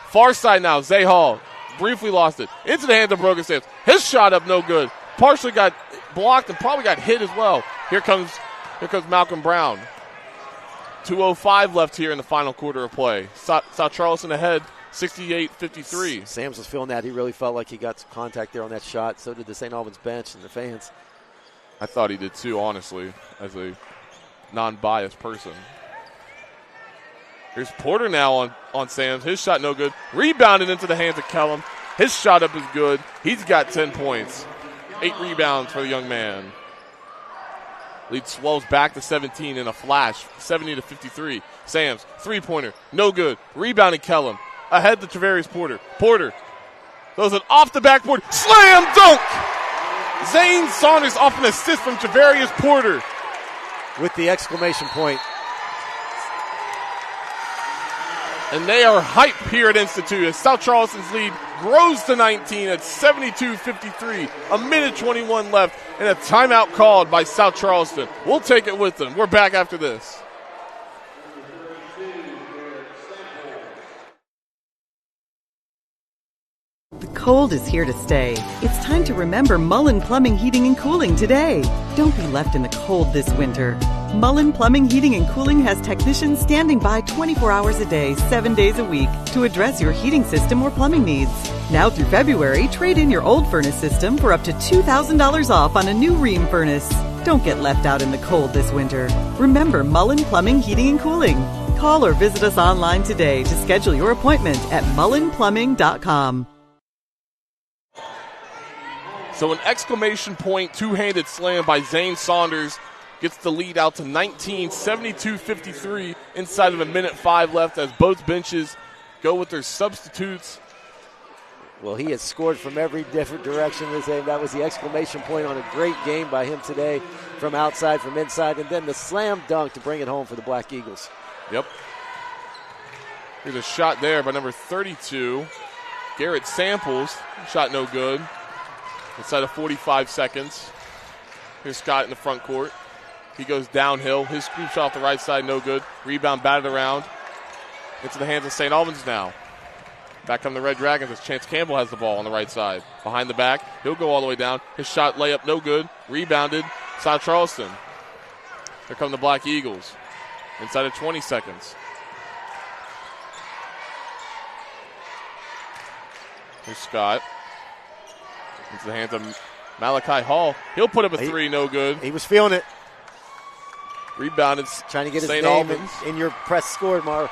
Far side now. Zay Hall briefly lost it. Into the hands of Brogan Sams. His shot up no good. Partially got blocked and probably got hit as well. Here comes Malcolm Brown. 2:05 left here in the final quarter of play. South Charleston ahead, 68-53. Sams was feeling that. He really felt like he got some contact there on that shot. So did the St. Albans bench and the fans. I thought he did too, honestly, as a non-biased person. Here's Porter now on Sams. His shot no good. Rebounded into the hands of Kellum. His shot up is good. He's got 10 points. 8 rebounds for the young man. Lead swells back to 17 in a flash, 70-53. Sams, three-pointer, no good. Rebounding Kellum. Ahead to Travarius Porter. Porter throws it off the backboard. Slam dunk! Zane Saunders off an assist from Travarius Porter. With the exclamation point. And they are hype here at Institute as South Charleston's lead grows to 19 at 72-53. A minute 21 left and a timeout called by South Charleston. We'll take it with them. We're back after this. The cold is here to stay. It's time to remember Mullen Plumbing, Heating, and Cooling today. Don't be left in the cold this winter. Mullen Plumbing, Heating, and Cooling has technicians standing by 24 hours a day, 7 days a week to address your heating system or plumbing needs. Now through February, trade in your old furnace system for up to $2,000 off on a new Rheem furnace. Don't get left out in the cold this winter. Remember Mullen Plumbing, Heating, and Cooling. Call or visit us online today to schedule your appointment at mullenplumbing.com. So an exclamation point, two-handed slam by Zane Saunders gets the lead out to 19, 72-53 inside of a minute 5 left as both benches go with their substitutes. Well, he has scored from every different direction. That was the exclamation point on a great game by him today from outside, from inside, and then the slam dunk to bring it home for the Black Eagles. Yep. Here's a shot there by number 32, Garrett Samples. Shot no good. Inside of 45 seconds. Here's Scott in the front court. He goes downhill. His scoop shot off the right side, no good. Rebound batted around. Into the hands of St. Albans now. Back come the Red Dragons as Chance Campbell has the ball on the right side. Behind the back. He'll go all the way down. His shot layup, no good. Rebounded. South Charleston. Here come the Black Eagles. Inside of 20 seconds. Here's Scott. Into the hands of Malachi Hall. He'll put up a three, no good. He was feeling it. Rebounded. Trying to get his St. name Albans in your press score, Mar.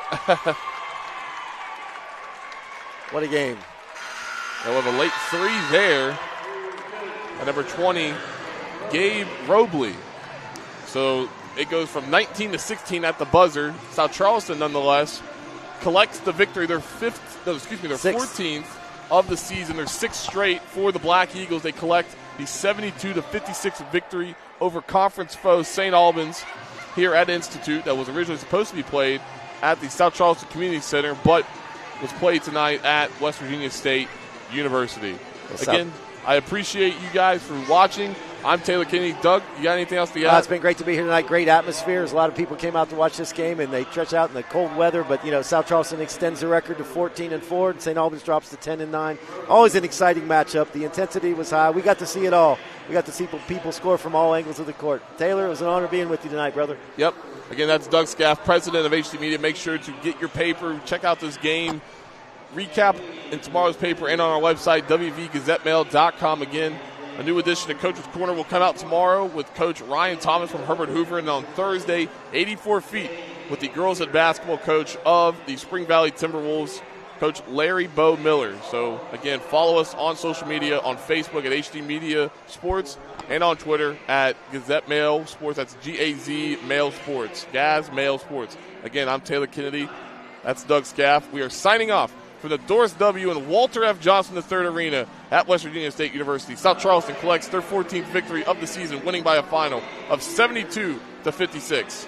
What a game. They'll have a late three there. At number 20, Gabe Robley. So it goes from 19 to 16 at the buzzer. South Charleston, nonetheless, collects the victory. Their 14th of the season. Their 6th straight for the Black Eagles. They collect the 72-56 victory over conference foe St. Albans here at Institute. That was originally supposed to be played at the South Charleston Community Center, but was played tonight at West Virginia State University. Again, I appreciate you guys for watching. I'm Taylor Kennedy. Doug, you got anything else to add? It's been great to be here tonight. Great atmosphere. A lot of people came out to watch this game, and they stretch out in the cold weather. But, South Charleston extends the record to 14-4, and St. Albans drops to 10-9. Always an exciting matchup. The intensity was high. We got to see it all. We got to see people score from all angles of the court. Taylor, it was an honor being with you tonight, brother. Yep. Again, that's Doug Scaff, president of HD Media. Make sure to get your paper. Check out this game recap in tomorrow's paper and on our website, wvgazettemail.com. Again, a new edition of Coach's Corner will come out tomorrow with Coach Ryan Thomas from Herbert Hoover, and on Thursday, 84 Feet with the girls head basketball coach of the Spring Valley Timberwolves, Coach Larry Bo Miller. So, again, follow us on social media, on Facebook at HD Media Sports, and on Twitter at Gazette Mail Sports. That's G-A-Z Mail Sports. Gaz Mail Sports. Again, I'm Taylor Kennedy. That's Doug Scaff. We are signing off for the Doris W. and Walter F. Johnson III Arena at West Virginia State University. South Charleston collects their 14th victory of the season, winning by a final of 72-56.